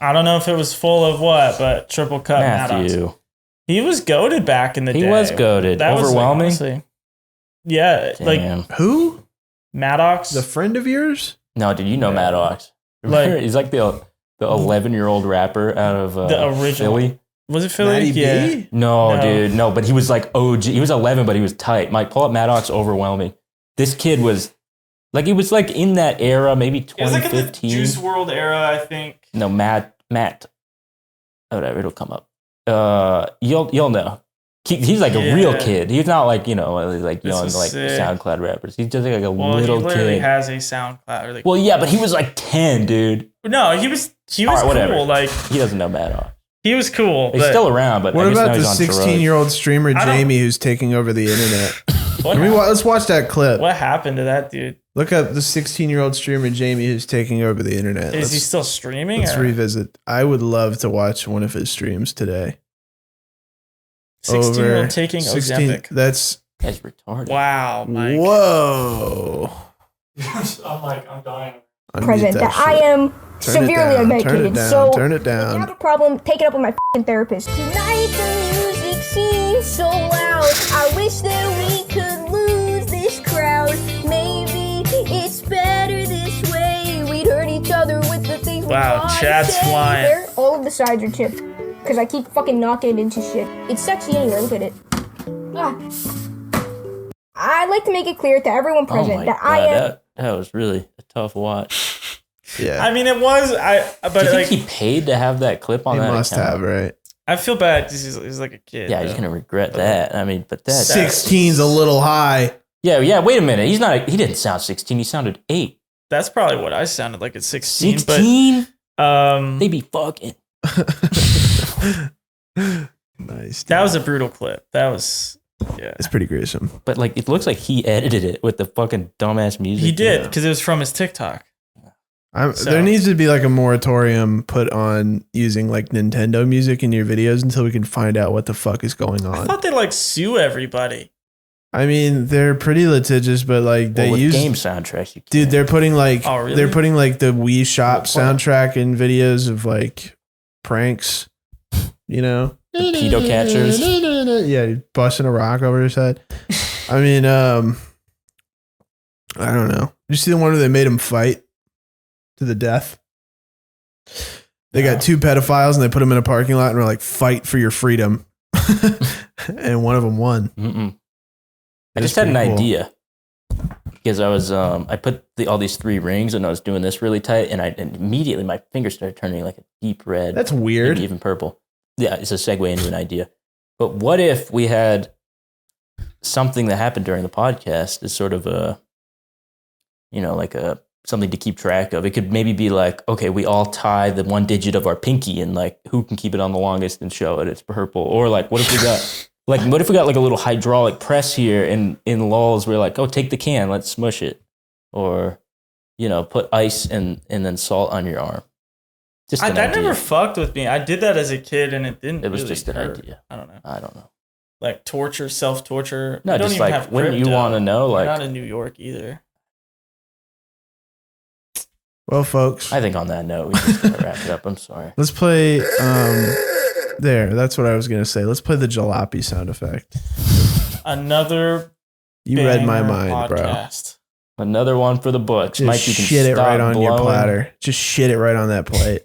Speaker 3: I don't know if it was full of what, but triple cup Maddox.
Speaker 2: Matthew.
Speaker 3: He was goated back in the day.
Speaker 2: He was goated.
Speaker 3: That was, like,
Speaker 2: Overwhelming?
Speaker 3: honestly- yeah,
Speaker 2: Damn.
Speaker 1: Who?
Speaker 3: Maddox.
Speaker 1: The friend of yours?
Speaker 2: No, dude, you know Maddox.
Speaker 3: Like-
Speaker 2: He's like the 11-year-old rapper out of
Speaker 3: The original.
Speaker 2: Philly.
Speaker 3: Was it Philly?
Speaker 1: Matty
Speaker 3: Yeah.
Speaker 1: B?
Speaker 2: No, dude, no. But he was like OG. He was 11, but he was tight. Mike, pull up Maddox. Overwhelming. This kid was like, he was like in that era, maybe
Speaker 3: It was like in the
Speaker 2: 2015.
Speaker 3: Juice WRLD era, I think.
Speaker 2: No, Matt. Whatever, it'll come up. You'll know. He's like a real kid. He's not like, like
Speaker 3: This
Speaker 2: young
Speaker 3: is
Speaker 2: like
Speaker 3: sick.
Speaker 2: SoundCloud rappers. He's just like a
Speaker 3: Well,
Speaker 2: little
Speaker 3: he literally
Speaker 2: kid.
Speaker 3: has a SoundCloud. Or like,
Speaker 2: Well, yeah, but he was like 10, dude.
Speaker 3: no, he was
Speaker 2: All right,
Speaker 3: cool.
Speaker 2: whatever.
Speaker 3: Like
Speaker 2: He doesn't know Maddox.
Speaker 3: he was cool.
Speaker 2: He's
Speaker 3: but
Speaker 2: still around, but
Speaker 1: What
Speaker 2: I guess
Speaker 1: about
Speaker 2: now
Speaker 1: the
Speaker 2: he's on drugs.
Speaker 1: 16-year-old streamer
Speaker 3: I don't-
Speaker 1: Jamie who's taking over the internet?
Speaker 3: what,
Speaker 1: Let's watch that clip.
Speaker 3: what happened to that dude?
Speaker 1: Look up the 16-year-old streamer Jamie who's taking over the internet.
Speaker 3: Is he still streaming?
Speaker 1: Let's revisit. I would love to watch one of his streams today.
Speaker 3: 16-year-old taking Ozempic.
Speaker 1: That's
Speaker 2: retarded.
Speaker 3: Wow, Mike.
Speaker 1: Whoa.
Speaker 9: I'm dying.
Speaker 10: Present that I am severely unmedicated. So
Speaker 1: turn it down.
Speaker 10: If you have a problem, take it up with my f***ing therapist. Tonight the music seems so loud. I wish that we could lose this crowd. Maybe it's better this way. We'd hurt each other with the things we want to
Speaker 3: chat's
Speaker 10: say.
Speaker 3: flying.
Speaker 10: There, all of the sides are chipped. Because I keep fucking knocking it into shit. It's sexy anyway, look at it. I'd like to make it clear to everyone present that I am...
Speaker 2: That was really a tough watch.
Speaker 1: Yeah.
Speaker 3: I mean, it was. But
Speaker 2: do you think he paid to have that clip on that account? He must have,
Speaker 1: right?
Speaker 3: I feel bad because he's like a kid.
Speaker 2: Yeah, he's going to regret that. I mean, but that...
Speaker 1: 16's a little high.
Speaker 2: Yeah, wait a minute. He didn't sound 16. He sounded 8.
Speaker 3: That's probably what I sounded like at 16.
Speaker 2: 16?
Speaker 3: But,
Speaker 2: they be fucking...
Speaker 1: Nice.
Speaker 3: That was a brutal clip. That was, yeah.
Speaker 1: It's pretty gruesome.
Speaker 2: But like, it looks like he edited it with the fucking dumbass music.
Speaker 3: He did, because it was from his TikTok.
Speaker 1: There needs to be like a moratorium put on using like Nintendo music in your videos until we can find out what the fuck is going on.
Speaker 3: I thought they like sue everybody.
Speaker 1: I mean, they're pretty litigious, but like they use
Speaker 2: game soundtracks.
Speaker 1: Dude, they're putting like
Speaker 3: really?
Speaker 1: They're putting like the Wii Shop soundtrack in videos of like pranks, you know,
Speaker 2: the pedo catchers.
Speaker 1: Yeah, busting a rock over his head. I mean, I don't know. Did you see the one where they made him fight to the death? They got 2 pedophiles and they put them in a parking lot and were like, "Fight for your freedom," and one of them won.
Speaker 2: I just had an idea because I was I put all these 3 rings and I was doing this really tight and immediately my fingers started turning like a deep red.
Speaker 1: That's weird.
Speaker 2: Maybe even purple. Yeah, it's a segue into an idea. But what if we had something that happened during the podcast is sort of a, you know, like a something to keep track of. It could maybe be like, okay, we all tie the 1 digit of our pinky and like who can keep it on the longest and show it. It's purple. Or like, what if we got what if we got like a little hydraulic press here and in lulls we're like, oh, take the can, let's smush it. Or, you know, put ice and then salt on your arm. Just
Speaker 3: that never fucked with me. I did that as a kid and it didn't.
Speaker 2: It was
Speaker 3: really
Speaker 2: just an
Speaker 3: hurt.
Speaker 2: idea.
Speaker 3: I don't know.
Speaker 2: Like
Speaker 3: torture, self-torture.
Speaker 2: No, just like when you want to know, like
Speaker 3: not in New York either.
Speaker 1: Well, folks,
Speaker 2: I think on that note, we just gotta wrap it up. I'm sorry.
Speaker 1: Let's play. There, that's what I was gonna say. Let's play the jalopy sound effect.
Speaker 3: Another.
Speaker 1: You read my mind,
Speaker 3: podcast.
Speaker 2: Bro. Another one for the books.
Speaker 1: Just
Speaker 2: Mike, you can
Speaker 1: shit it right on your
Speaker 2: blowing.
Speaker 1: platter. Just shit it right on that plate.